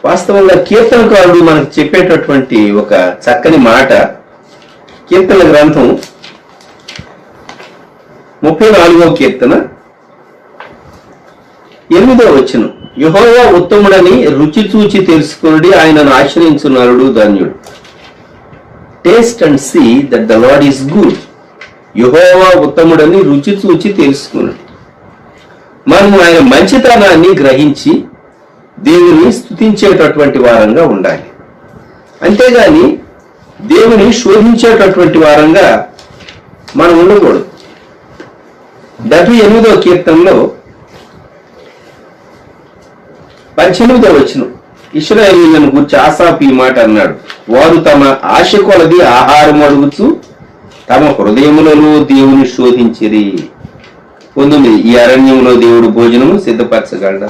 వాస్తవంగా కీర్తనకారుడు మనకు చెప్పేటటువంటి ఒక చక్కని మాట, కీర్తన గ్రంథం 34వ కీర్తన 8వ వచనం. యెహోవా ఉత్తముడని రుచి చూచి తెలుసుకొనుడి, ఆయనను ఆశ్రయించు నరుడు ధన్యుడు. Taste and see that the lord is good. యెహోవా ఉత్తముడని రుచి చూచి తెలుసుకొనుడి. మనం ఆయన మంచితనాన్ని గ్రహించి దేవుని స్తుతించేటటువంటి వారంగా ఉండాలి. అంతేగాని దేవుని శోధించేటటువంటి వారంగా మనం ఉండకూడదు. 78వ కీర్తనలో 18వ వచనం. ఇశ్రాయేలీయులను గురించి ఆసాపు ఈ మాట అన్నాడు. వారు తమ ఆశ కొలది ఆహారం అడుగుచు తమ హృదయములలో దేవుని శోధించిరి. 19. ఈ అరణ్యంలో దేవుడు భోజనము సిద్ధపరచగలడా?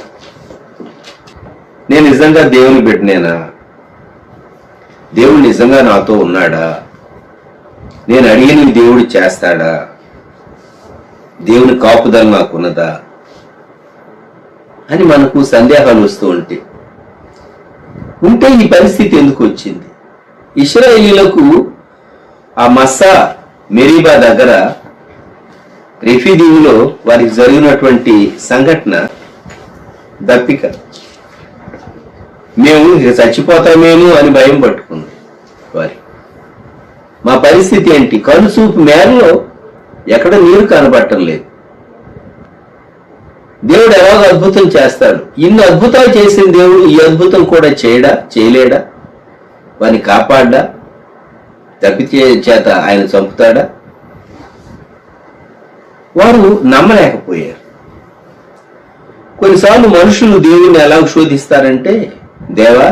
నేను నిజంగా దేవుని బిడ్డనేనా? దేవుడు నిజంగా నాతో ఉన్నాడా? నేను అడిగినవి దేవుడు చేస్తాడా? దేవుని కాపుదల నాకున్నదా అని మనకు సందేహాలు వస్తూ ఉంటే ఈ పరిస్థితి ఎందుకు వచ్చింది? ఇశ్రాయేలీయులకు ఆ మస్సా మెరీబా దగ్గర రెఫీదీములో వారికి జరిగినటువంటి సంఘటన దప్పిక. మేము చచ్చిపోతామేమో అని భయం పట్టుకుంది వారి. మా పరిస్థితి ఏంటి? కనుచూపు మేరలో ఎక్కడ నీరు కనబడటం లేదు. దేవుడు ఎలాగో అద్భుతం చేస్తాడు. ఇన్ని అద్భుతాలు చేసిన దేవుడు ఈ అద్భుతం కూడా చేయలేడా? వారిని కాపాడ్డా? తప్పితే చేత ఆయన చంపుతాడా? వారు నమ్మలేకపోయారు. కొన్నిసార్లు మనుషులు దేవుణ్ణి ఎలా శోధిస్తారంటే, దేవా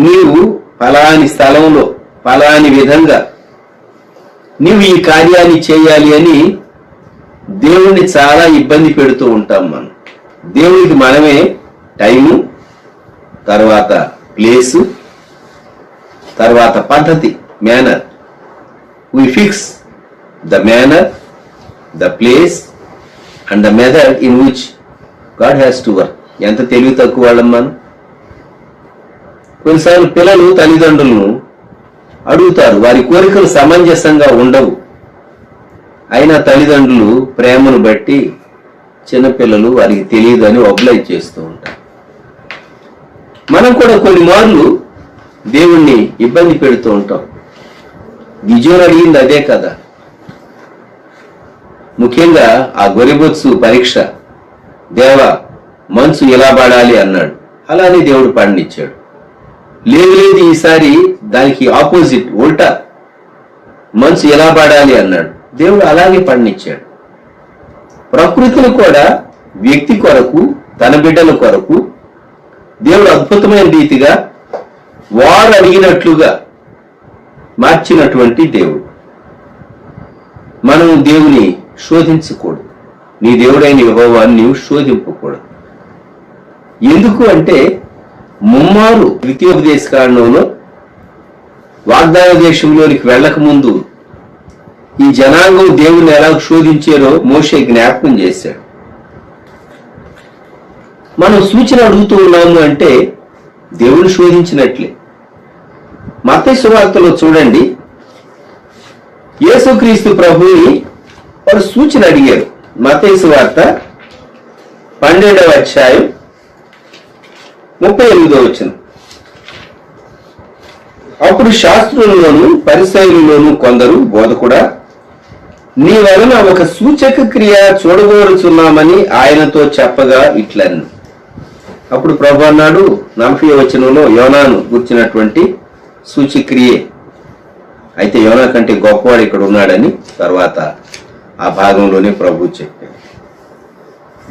నీవు ఫలాని స్థలంలో ఫలాని విధంగా నీవు ఈ కార్యాన్ని చేయాలి అని దేవుణ్ణి చాలా ఇబ్బంది పెడుతూ ఉంటాం. మనం దేవునికి మనమే టైము, తర్వాత ప్లేసు, తర్వాత పద్ధతి, manner. We fix the manner, the place and the method in which God has to work. ఎంత తెలివి తక్కువ వాళ్ళం మనం. కొన్నిసార్లు పిల్లలు తల్లిదండ్రులను అడుగుతారు, వారి కోరికలు సమంజసంగా ఉండవు. అయినా తల్లిదండ్రులు ప్రేమను బట్టి చిన్నపిల్లలు వారికి తెలియదు అని ఒబ్లైజ్ చేస్తూ ఉంటారు. మనం కూడా కొన్ని మార్లు దేవుణ్ణి ఇబ్బంది పెడుతూ ఉంటాం. గిజోన్ అడిగింది అదే కదా. ముఖ్యంగా ఆ గొరిబొత్సు పరీక్ష. దేవా మంచు ఇలా పడాలి అన్నాడు, అలానే దేవుడు పండిచ్చాడు. లేదు ఈసారి దానికి ఆపోజిట్, ఉల్టా, మంచు ఎలా పడాలి అన్నాడు, దేవుడు అలాగే పండించాడు. ప్రకృతిని కూడా వ్యక్తి కొరకు, తన బిడ్డల కొరకు దేవుడు అద్భుతమైన రీతిగా వారు అడిగినట్లుగా మార్చినటువంటి దేవుడు. మనం దేవుని శోధించకూడదు. నీ దేవుడైన యెహోవాను నీవు శోధింపకూడదు. ఎందుకు అంటే ముమ్మారు ద్వితీయోపదేశ కాండంలో వాగ్దాన దేశంలోనికి వెళ్ళక ముందు ఈ జనాంగం దేవుని ఎలా శోధించారో మోషే జ్ఞాపకం చేశాడు. మనం సూచన అడుగుతూ ఉన్నాము అంటే దేవుని శోధించినట్లే. మత్తయి సువార్తలో చూడండి, యేసుక్రీస్తు ప్రభువుని వారు సూచన అడిగారు. మత్తయి సువార్త 12వ అధ్యాయం 38వ వచనం. అప్పుడు శాస్త్రులలోను పరిసయ్యులలోను కొందరు, బోధకుడా, నీ వలన ఒక సూచక క్రియ చూడగోరుచున్నామని ఆయనతో చెప్పగా ఇట్లను. అప్పుడు ప్రభు అన్నాడు 40వ వచనంలో యోనాను గుర్చినటువంటి సూచక్రియే. అయితే యోనా కంటే గొప్పవాడు ఇక్కడ ఉన్నాడని తర్వాత ఆ భాగంలోనే ప్రభు చెప్పాడు.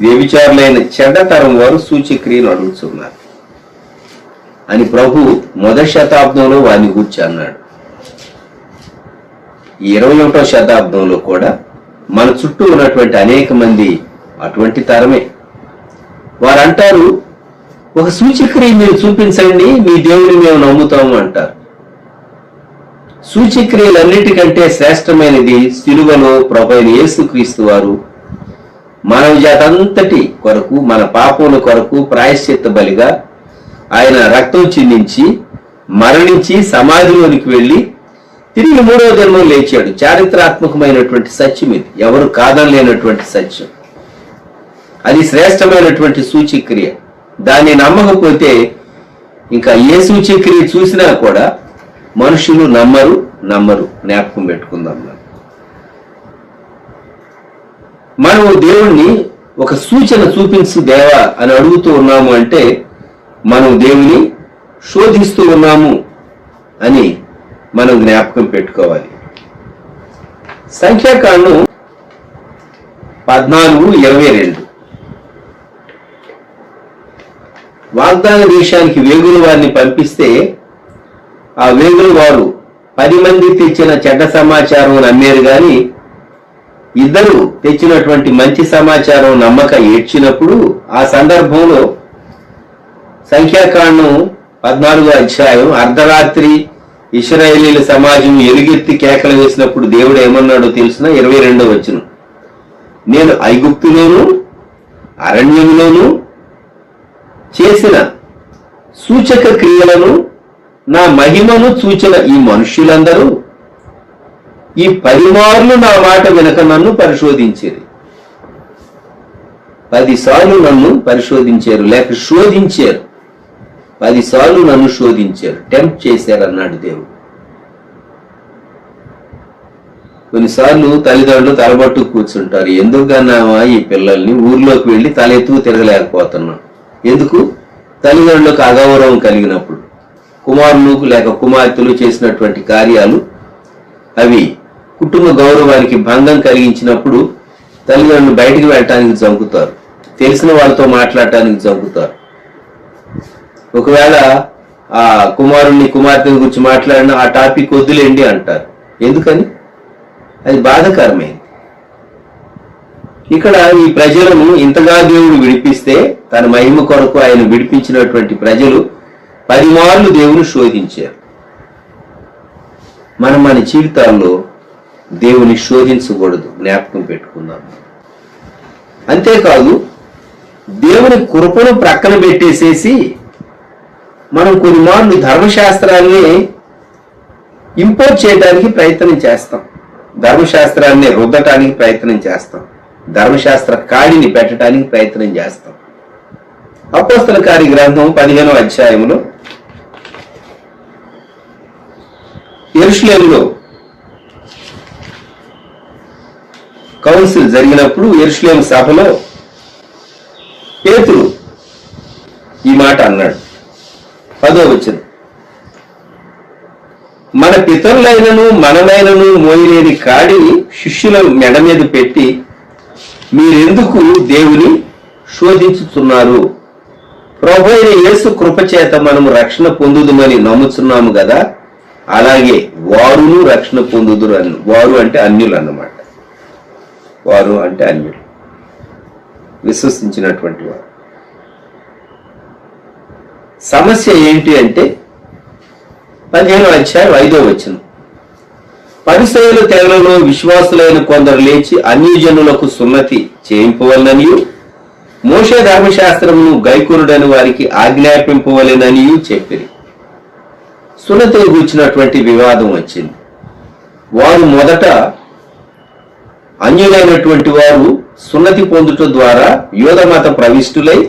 వ్యభిచారులైన చెడ్డతరం వారు సూచక్రియను అడుగుతున్నారు అని ప్రభు మొదటి శతాబ్దంలో వారిని గురించి అన్నాడు. ఈ 21వ శతాబ్దంలో కూడా మన చుట్టూ ఉన్నటువంటి అనేక మంది అటువంటి తరమే. వారు అంటారు, ఒక సూచక్రియ మీరు చూపించండి, మీ దేవుని మేము నమ్ముతాము అంటారు. సూచక్రియలన్నిటికంటే శ్రేష్టమైనది సిలువలో ప్రభువైన యేసుక్రీస్తు వారు మానవ జాతంతటి కొరకు, మన పాపముల కొరకు ప్రాయశ్చిత్త బలిగా ఆయన రక్తం చిందించి మరణించి సమాధిలోనికి వెళ్ళి తిరిగి మూడవ జన్మం లేచాడు. చారిత్రాత్మకమైనటువంటి సత్యం ఇది, ఎవరు కాదనలేనటువంటి సత్యం. అది శ్రేష్టమైనటువంటి సూచక్రియ. దాన్ని నమ్మకపోతే ఇంకా ఏ సూచక్రియ చూసినా కూడా మనుషులు నమ్మరు. జ్ఞాపకం పెట్టుకుందాం. మనము దేవుణ్ణి ఒక సూచన చూపించు దేవా అని అడుగుతూ ఉన్నాము అంటే మనం దేవుని శోధిస్తూ ఉన్నాము అని మనం జ్ఞాపకం పెట్టుకోవాలి. సంఖ్యాకాండం 14:22 వాగ్దాన దేశానికి వేగుల వారిని పంపిస్తే ఆ వేగుల వారు 10 మంది తెచ్చిన చెడ్డ సమాచారం నమ్మారు గాని ఇద్దరు తెచ్చినటువంటి మంచి సమాచారం నమ్మక ఏడ్చినప్పుడు ఆ సందర్భంలో సంఖ్యాకాండం 14వ అధ్యాయం అర్ధరాత్రి ఇశ్రాయేలీల సమాజం ఎలుగెత్తి కేకలు వేసినప్పుడు దేవుడు ఏమన్నాడో తెలిసిన 22వ వచనం, నేను ఐగుప్తులోను అరణ్యంలోను చేసిన సూచక క్రియలను నా మహిమను చూచిన ఈ మనుష్యులందరూ ఈ 10 మార్లు నా మాట వినక నన్ను పరిశోధించారు. 10 సార్లు నన్ను పరిశోధించారు, లేక శోధించారు. 10 సార్లు నన్ను శోధించారు, టెంప్ట్ చేశారు అన్నాడు దేవుడు. కొన్నిసార్లు తల్లిదండ్రులు తలబట్టు కూర్చుంటారు, ఎందుకన్నావా ఈ పిల్లల్ని, ఊర్లోకి వెళ్ళి తలెత్తుకు తిరగలేకపోతున్నాం. ఎందుకు? తల్లిదండ్రులకు అగౌరవం కలిగినప్పుడు, కుమారులు లేక కుమార్తెలు చేసినటువంటి కార్యాలు అవి కుటుంబ గౌరవానికి భంగం కలిగించినప్పుడు తల్లిదండ్రులు బయటికి వెళ్ళటానికి జంకుతారు, తెలిసిన వాళ్ళతో మాట్లాడటానికి జంకుతారు. ఒకవేళ ఆ కుమారుణ్ణి కుమార్తె గురించి మాట్లాడిన ఆ టాపిక్ వద్దులేండి అంటారు. ఎందుకని? అది బాధాకరమైంది. ఇక్కడ ఈ ప్రజలను ఇంతగా దేవుడు విడిపిస్తే, తన మహిమ కొరకు ఆయన విడిపించినటువంటి ప్రజలు 10 మార్లు దేవుని శోధించారు. మనం మన జీవితాల్లో దేవుని శోధించకూడదు, జ్ఞాపకం పెట్టుకుందాం. అంతేకాదు దేవుని కృపను ప్రక్కన పెట్టేసేసి మనం కొన్ని మార్లు ధర్మశాస్త్రాన్ని ఇంపోర్ట్ చేయడానికి ప్రయత్నం చేస్తాం, ధర్మశాస్త్రాన్ని రుద్దటానికి ప్రయత్నం చేస్తాం, ధర్మశాస్త్ర కాడిని పెట్టడానికి ప్రయత్నం చేస్తాం. అపోస్తల కార్య గ్రంథం 15వ అధ్యాయంలో యెరూషలేములో కౌన్సిల్ జరిగినప్పుడు యెరూషలేము సభలో పేతురు ఈ మాట అన్నాడు. 10వ వచనం, మన పితరులైనను మనమైనను మోయలేని కాడిని శిష్యుల మెడ మీద పెట్టి మీరెందుకు దేవుని శోధించుతున్నారు? ప్రభు అయిన యేసు కృపచేత మనము రక్షణ పొందుదుమని నమ్ముచున్నాము కదా, అలాగే వారును రక్షణ పొందుదురు అని. వారు అంటే అన్యులు అన్నమాట. వారు అంటే అన్యులు, విశ్వసించినటువంటి వారు. సమస్య ఏంటి అంటే 15వ అధ్యాయం 5వ వచనం, పరిసయ్యుల తెగలలో విశ్వాసులైన కొందరు లేచి అన్యజనులకు సున్నతి చేయింపవలననియు మోషే ధర్మశాస్త్రమును గైకొనుడని వారికి ఆజ్ఞాపింపవలెననియు చెప్పిరి. సున్నతిని గూర్చినటువంటి వివాదం వచ్చింది. వారు మొదట అన్యులైనటువంటి వారు సున్నతి పొందుట ద్వారా యూద మత ప్రవిష్టులై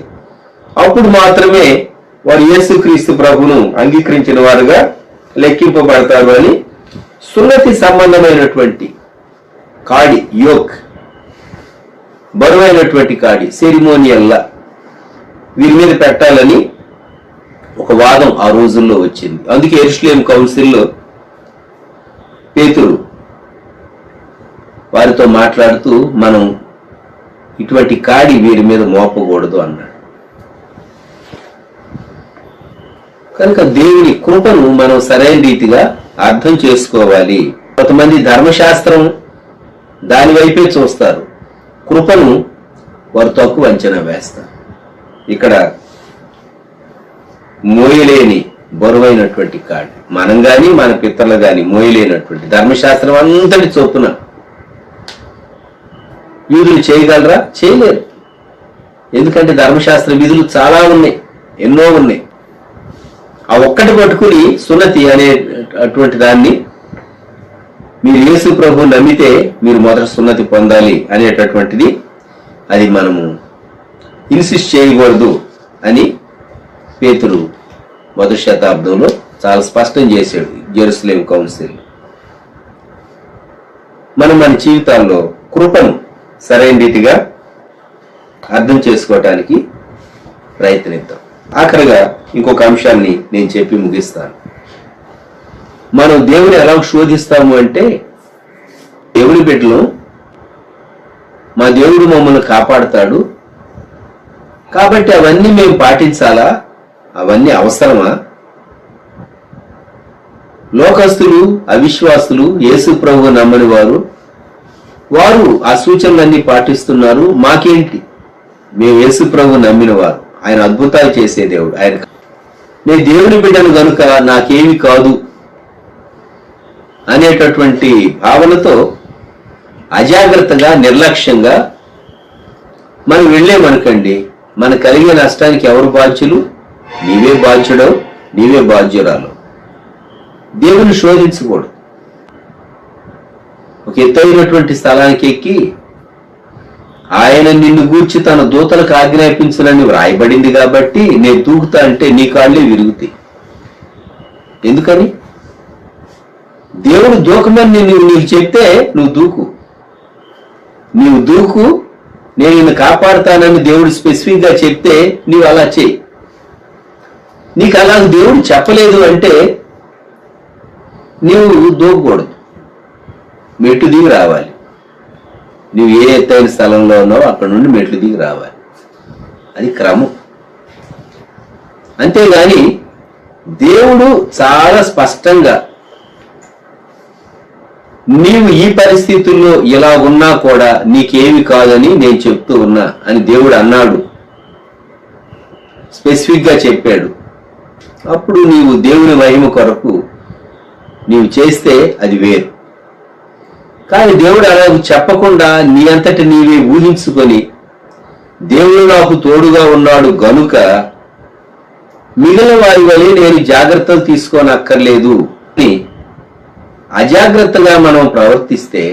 అప్పుడు మాత్రమే వారు యేసుక్రీస్తు ప్రభువును అంగీకరించిన వారుగా లెక్కింపబడతారు అని సున్నతి సంబంధమైనటువంటి కాడి, యోక్, బరువైనటువంటి కాడి, సెరిమోనియల్లా వీరి మీద పెట్టాలని ఒక వాదం ఆ రోజుల్లో వచ్చింది. అందుకే యెరూషలేము కౌన్సిల్లో పేతురు వారితో మాట్లాడుతూ మనం ఇటువంటి కాడి వీరి మీద మోపకూడదు అన్నాడు. కనుక దేవుని కృపను మనం సరైన రీతిగా అర్థం చేసుకోవాలి. కొంతమంది ధర్మశాస్త్రం దాని వైపే చూస్తారు, కృపను వారు తక్కువ అంచనా వేస్తారు. ఇక్కడ మోయలేని బరువైనటువంటి కాడి, మనం గాని మన పితరులు గాని మోయలేనటువంటి ధర్మశాస్త్రం అంతటి చొప్పున యూదులు చేయగలరా? చేయలేరు. ఎందుకంటే ధర్మశాస్త్ర విధులు చాలా ఉన్నాయి, ఎన్నో ఉన్నాయి. ఆ ఒక్కటి పట్టుకుని సున్నతి అనే అటువంటి దాన్ని మీరు యేసు ప్రభు నమ్మితే మీరు మొదట సున్నతి పొందాలి అనేటటువంటిది అది మనము ఇన్సిస్ట్ చేయకూడదు అని పేతురు మొదటి శతాబ్దంలో చాలా స్పష్టం చేశాడు జెరూసలేం కౌన్సిల్. మనం మన జీవితాల్లో కృపను సరైన రీతిగా అర్థం చేసుకోవటానికి ప్రయత్నిద్దాం. ఆఖరిగా ఇంకొక అంశాన్ని నేను చెప్పి ముగిస్తాను. మనం దేవుని ఎలా శోధిస్తాము అంటే, దేవుని బిడ్డలు మా దేవుడు మమ్మల్ని కాపాడుతాడు కాబట్టి అవన్నీ మేము పాటించాలా, అవన్నీ అవసరమా? లోకస్తులు, అవిశ్వాసులు, యేసు ప్రభు నమ్మని వారు ఆ సూచనలన్నీ పాటిస్తున్నారు. మాకేంటి? మేము యేసు ప్రభు నమ్మిన వారు, ఆయన అద్భుతాలు చేసే దేవుడు. నేను దేవుని బిడ్డను గనుక నాకేమి కాదు అనేటటువంటి భావనతో అజాగ్రత్తగా, నిర్లక్ష్యంగా మనం వెళ్ళేమనుకండి, మన కలిగే నష్టానికి ఎవరు బాధ్యులు? నీవే బాధ్యుడో, నీవే బాధ్యురాలు. దేవుని శోధించకూడదు. ఒక ఎత్తైనటువంటి స్థలానికి ఎక్కి ఆయన నిన్ను గూర్చి తన దూతలకు ఆజ్ఞాపించాలని వ్రాయబడింది కాబట్టి నేను దూకుతా అంటే నీ కాళ్ళే విరుగుతాయి. ఎందుకని? దేవుడు దూకమని నీకు చెప్తే నువ్వు దూకు, నేను నిన్ను కాపాడుతానని దేవుడు స్పెసిఫిక్ గా చెప్తే నీవు అలా చేయి. నీకు అలా దేవుడు చెప్పలేదు అంటే నీవు దూకకూడదు, మెట్టు దిగి రావాలి. నువ్వు ఏ ఎత్తైన స్థలంలో ఉన్నావో అక్కడ నుండి మెట్లు దిగి రావాలి. అది క్రమం. అంతేగాని దేవుడు చాలా స్పష్టంగా నీవు ఈ పరిస్థితుల్లో ఇలా ఉన్నా కూడా నీకేమి కాదని నేను చెప్తూ ఉన్నా అని దేవుడు అన్నాడు, స్పెసిఫిక్ గా చెప్పాడు. అప్పుడు నీవు దేవుని మహిమ కొరకు నీవు చేస్తే అది వేరు. కానీ దేవుడు అలా చెప్పకుండా నీ అంతటి నీవే ఊహించుకొని దేవుడు నాకు తోడుగా ఉన్నాడు గనుక మిగిలిన వారి వలె నేను జాగ్రత్తలు తీసుకోనక్కర్లేదు అని అజాగ్రత్తగా మనం ప్రవర్తిస్తే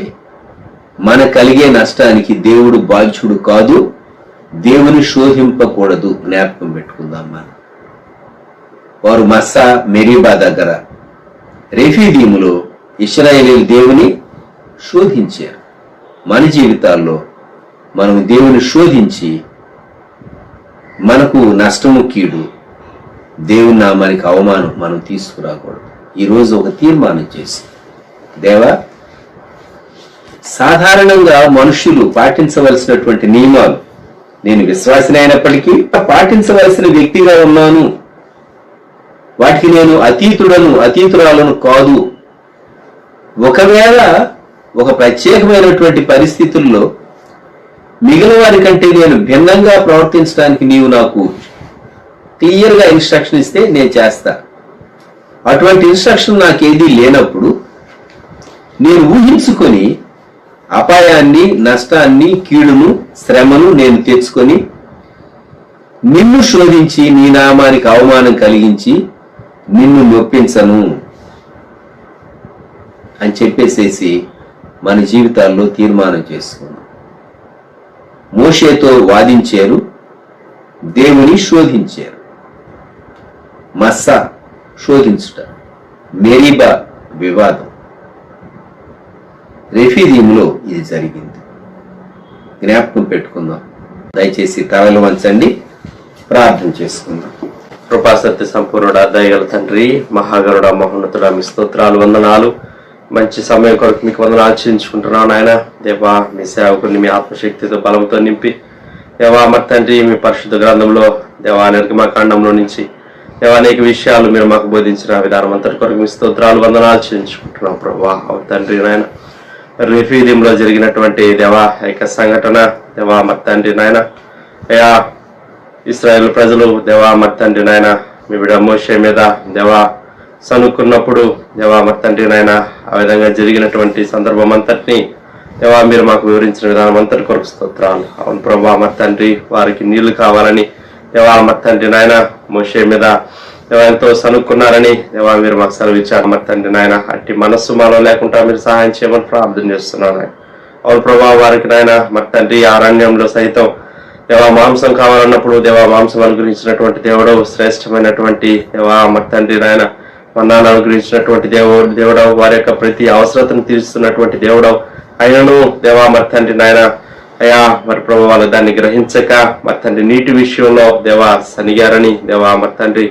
మన కలిగే నష్టానికి దేవుడు బాధ్యుడు కాదు. దేవుని శోధింపకూడదు. జ్ఞాపకం పెట్టుకుందాం. మనం వారు మస్సా, మెరీబా దగ్గర రెఫీదీములో ఇశ్రాయేలీయులు దేవుని శోధించారు. మన జీవితాల్లో మనం దేవుని శోధించి మనకు నష్టము, కీడు, దేవుని నామానికి అవమానం మనం తీసుకురాకూడదు. ఈరోజు ఒక తీర్మానం చేసి, దేవా, సాధారణంగా మనుషులు పాటించవలసినటువంటి నియమాలు నేను విశ్వాసిని అయినప్పటికీ పాటించవలసిన వ్యక్తిగా ఉన్నాను, వాటికి నేను అతీతురాలను కాదు. ఒకవేళ ఒక ప్రత్యేకమైనటువంటి పరిస్థితుల్లో మిగిలిన వారి కంటే నేను భిన్నంగా ప్రవర్తించడానికి నీవు నాకు క్లియర్గా ఇన్స్ట్రక్షన్ ఇస్తే నేను చేస్తా. అటువంటి ఇన్స్ట్రక్షన్ నాకేదీ లేనప్పుడు నేను ఊహించుకొని అపాయాన్ని, నష్టాన్ని, కీడును, శ్రమను నేను తెచ్చుకొని నిన్ను శోధించి నీ నామానికి అవమానం కలిగించి నిన్ను నొప్పించను అని చెప్పేసేసి మన జీవితాల్లో తీర్మానం చేసుకున్నాం. మోషేతో వాదించారు, దేవుని శోధించారు. మస్సా శోధించుట, మెరీబా వివాదం, రెఫీదీములో ఇది జరిగింది. జ్ఞాపకం పెట్టుకుందాం. దయచేసి తలలు వంచండి, ప్రార్థన చేసుకుందాం. కృపాసత్య సంపూర్ణుడా, దయగల తండ్రి, మహాగరుడా, మహోన్నతుడా, మీ స్తోత్రాలు, వందనాలు. మంచి సమయం కొరకు మీకు వందనాలు చెల్లించుకుంటున్నాను నాయన. దేవా, మీ సేవకుని మీ ఆత్మశక్తితో బలంతో నింపి దేవా మరి తండ్రి మీ పరిశుద్ధ గ్రంథంలో దేవా నిర్గమకాండంలో నుంచి దేవా అనేక విషయాలు మీరు మాకు బోధించిన విధానం అంతటి కొరకు మీ స్తోత్రాలు, వందనాలు చెల్లించుకుంటున్నాం ప్రభా. తండ్రి నాయన, రెఫీదీంలో జరిగినటువంటి దేవా యొక్క సంఘటన దేవా మరి తండ్రి నాయన, అయ్యా ఇశ్రాయేలు ప్రజలు దేవా మరి తండ్రి నాయన మీ బిడ్డ మోషే మీద దేవా సనుక్కున్నప్పుడు దేవా మరి తండ్రి నాయన ఆ విధంగా జరిగినటువంటి సందర్భం అంతటినీ దేవా మీరు మాకు వివరించిన విధానం అంతటి కొరకు స్తోత్రాలు. అవును ప్రభా మరి తండ్రి, వారికి నీళ్లు కావాలని దేవా మరి తండ్రి నాయన మోషే మీద దేవా ఎంతో సనుక్కున్నారని దేవా మీరు మాకు సెలవిచ్చారు మరి తండ్రి నాయన అట్టి మనస్సు మాలో లేకుండా మీరు సహాయం చేయమని ప్రార్థన చేస్తున్నాను. అవును ప్రభా వారికి నాయన మరి తండ్రి అరణ్యంలో సైతం దేవా మాంసం కావాలన్నప్పుడు దేవా మాంసం అనుగ్రహించినటువంటి దేవుడు, శ్రేష్టమైనటువంటి దేవా మరి తండ్రి నాయన మన్నాను అనుగ్రహించినటువంటి దేవుడు, వారి యొక్క ప్రతి అవసరతను తీరుస్తున్నటువంటి దేవుడు అయినను దేవా మరి తండ్రి నాయన అయ్యా మరి ప్రభు వాళ్ళు దాన్ని గ్రహించక మరి తండ్రి నీటి విషయంలో దేవా సనిగారని దేవా మరి తండ్రి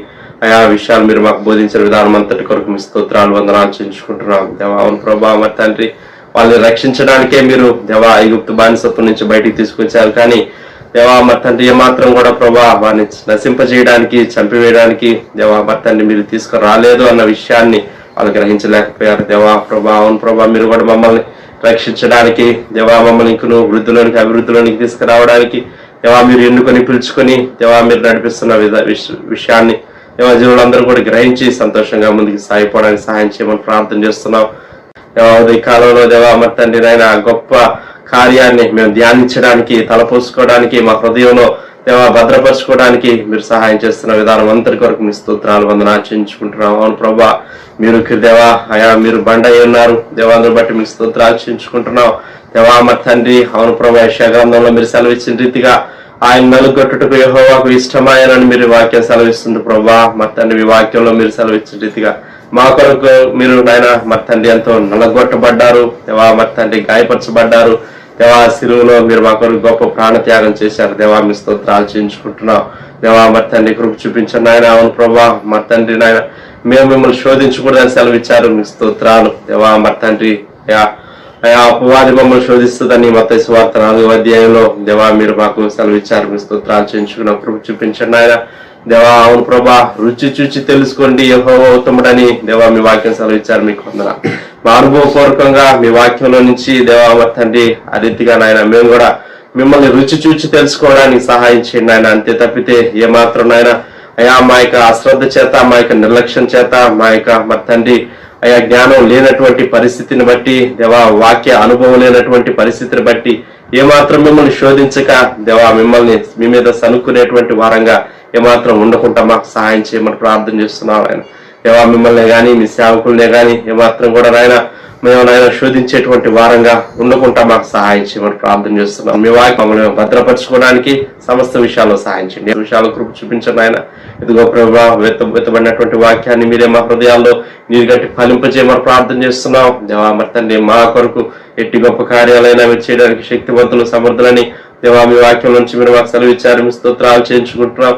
అయా విషయాలు మీరు మాకు బోధించిన విధానం అంతటి కొరకు మీ స్తోత్రాలు వందనాలు చెల్లించుకుంటున్నాం దేవా. అవును ప్రభా మరి తండ్రి వాళ్ళని రక్షించడానికే మీరు దేవా ఐగుప్తు బానిసత్వం నుంచి బయటికి తీసుకొచ్చారు, కానీ దేవా మరి తండ్రి ఏమాత్రం కూడా ప్రభా వారిని నశింపజేయడానికి చంపివేయడానికి దేవా మరి తండ్రి మీరు తీసుకురాలేదు అన్న విషయాన్ని వాళ్ళు గ్రహించలేకపోయారు దేవా ప్రభా. అవును ప్రభా మీరు కూడా మమ్మల్ని రక్షించడానికి దేవా మమ్మల్ని ఇంకను వృద్ధిలోనికి అభివృద్ధిలోనికి తీసుకురావడానికి దేవా మీరు ఎన్నుకొని పిలుచుకొని దేవా మీరు నడిపిస్తున్న విషయాన్ని దేవా జీవులందరూ కూడా గ్రహించి సంతోషంగా ముందుకు సాగిపోవడానికి సహాయం చేయమని ప్రార్థన చేస్తున్నాం దేవా. ఈ కాలంలో దేవా మరి తండ్రి నాయన గొప్ప కార్యాన్ని మేము ధ్యానించడానికి తలపోసుకోవడానికి మా హృదయంలో దేవా భద్రపరచుకోవడానికి మీరు సహాయం చేస్తున్న విధానం అంతటి కొరకు మీ స్తోత్రాలు వందనాలు చెల్లించుకుంటున్నాం. అవును ప్రభా మీరు దేవా అయా మీరు బండ అయి ఉన్నారు దేవాందరూ బట్టి మీకు స్తోత్రాలు చెల్లించుకుంటున్నాం దేవా మరి తండ్రి. అవును ప్రభా యెషయా గ్రంథంలో మీరు సెలవిచ్చిన రీతిగా ఆయన నలుగొట్టుటకు యెహోవాకు ఇష్టమాయనని మీరు వాక్యం సెలవిస్తుంది ప్రభా మరి తండ్రి. మీ వాక్యంలో మీరు సెలవిచ్చిన రీతిగా మా కొరకు మీరు నాయన మరి తండ్రి ఎంతో నలగొట్టబడ్డారు దేవా మరి తండ్రి, గాయపరచబడ్డారు దేవా. శిలువలో మీరు మా కొరకు గొప్ప ప్రాణత్యాగం చేశారు దేవా, మీ స్తోత్రాలు చేయించుకుంటున్నాం దేవా మరి తండ్రి. కృప చూపించండి నాయన. అవును ప్రభా మరి తండ్రి నాయన మేము మిమ్మల్ని శోధించకూడదని సెలవిచ్చారు, మీ స్తోత్రాలు దేవా మరి తండ్రి. అపవాది మమ్మల్ని శోధిస్తుందని మత్తయి సువార్త 4వ అధ్యాయంలో దేవా మీరు మాకు సెలవిచ్చారు, మీ స్తోత్రాలు చేయించుకున్నాం. కృప చూపించండి ఆయన దేవా. అవును ప్రభా రుచి చూచి తెలుసుకోండి యెహోవా ఉత్తముడని దేవా మీ వాక్యం సెలవిచ్చారు, మీకు వందనాలు. మా అనుభవపూర్వకంగా మీ వాక్యంలో నుంచి దేవా మరి తండ్రి ఆ రీతిగా నాయన మేము కూడా మిమ్మల్ని రుచి చూచి తెలుసుకోవడానికి సహాయం చేయండి ఆయన. అంతే తప్పితే ఏమాత్రం నాయన అయా మా యొక్క అశ్రద్ధ చేత మా యొక్క నిర్లక్ష్యం చేత మా యొక్క మరి తండ్రి అయా జ్ఞానం లేనటువంటి పరిస్థితిని బట్టి దేవా వాక్య అనుభవం లేనటువంటి పరిస్థితిని బట్టి ఏమాత్రం మిమ్మల్ని శోధించక దేవా మిమ్మల్ని మీ మీద సనుక్కునేటువంటి వారంగా ఏమాత్రం ఉండకుండా మాకు సహాయం చేయమని ప్రార్థన చేస్తున్నాం ఆయన దేవా. మిమ్మల్ని కానీ మీ సేవకులనే కానీ ఏమాత్రం కూడా నాయన మేము నాయన శోధించేటువంటి వారంగా ఉండకుండా మాకు సహాయం చేయమని ప్రార్థన చేస్తున్నాం. మీ వాక్యం మమ్మల్ని భద్రపరచుకోవడానికి సమస్త విషయాల్లో సహాయం చేయండి. ఏ విషయాలు కృప చూపించండి ఆయన. ఇదిగో ప్రభా వెత్తబడినటువంటి వాక్యాన్ని మీరే మా హృదయాల్లో నీరు గట్టి ఫలింపజేయమని ప్రార్థన చేస్తున్నాం దేవా మరి తండ్రి. మా కొరకు ఎట్టి గొప్ప కార్యాలైనా మీరు చేయడానికి శక్తివంతులు సమర్థులని దేవా మీ వాక్యం నుంచి మీరు మాకు సెలవిచ్చారు, మీ స్తోత్రాలు చేయించుకుంటున్నాం.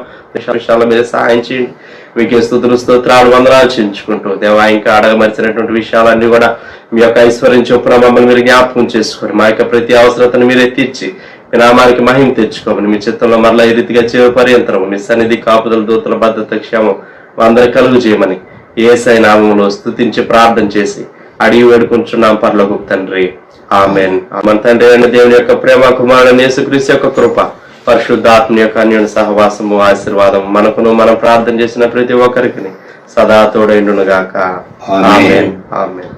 విషయాల మీద సహాయం చేయండి. మీకే స్తుతులు స్తోత్రాలు వందనాలు చేయించుకుంటూ దేవా ఇంకా అడగమరిచినటువంటి విషయాలన్నీ కూడా మీ యొక్క ఐశ్వర్యం చొప్పున మమ్మల్ని మీరు జ్ఞాపకం చేసుకొని మా యొక్క ప్రతి అవసరతను మీరే తీర్చి మీ నామానికి మహిమ తెచ్చుకోమని మీ చిత్తంలో మరలా ఈ రీతిగా చేయ పర్యంతరం మీ సన్నిధి కాపుదల దూతల భద్రత క్షేమం అందరి కలుగు చేయమని యేసయ్య నామములో స్తుతించి ప్రార్థన చేసి అడిగి వేడుకుంటున్నాం పరలోకపు తండ్రి, ఆమేన్. మన తండ్రి అయిన దేవుని యొక్క ప్రేమ, కుమారుడైన యేసుక్రీస్తు యొక్క కృప, పరిశుద్ధాత్మ యొక్క అన్యోన్య సహవాసము ఆశీర్వాదం మనకును మనం ప్రార్థన చేసిన ప్రతి ఒక్కరికి సదా తోడైండును గాక. ఆమేన్ ఆమేన్.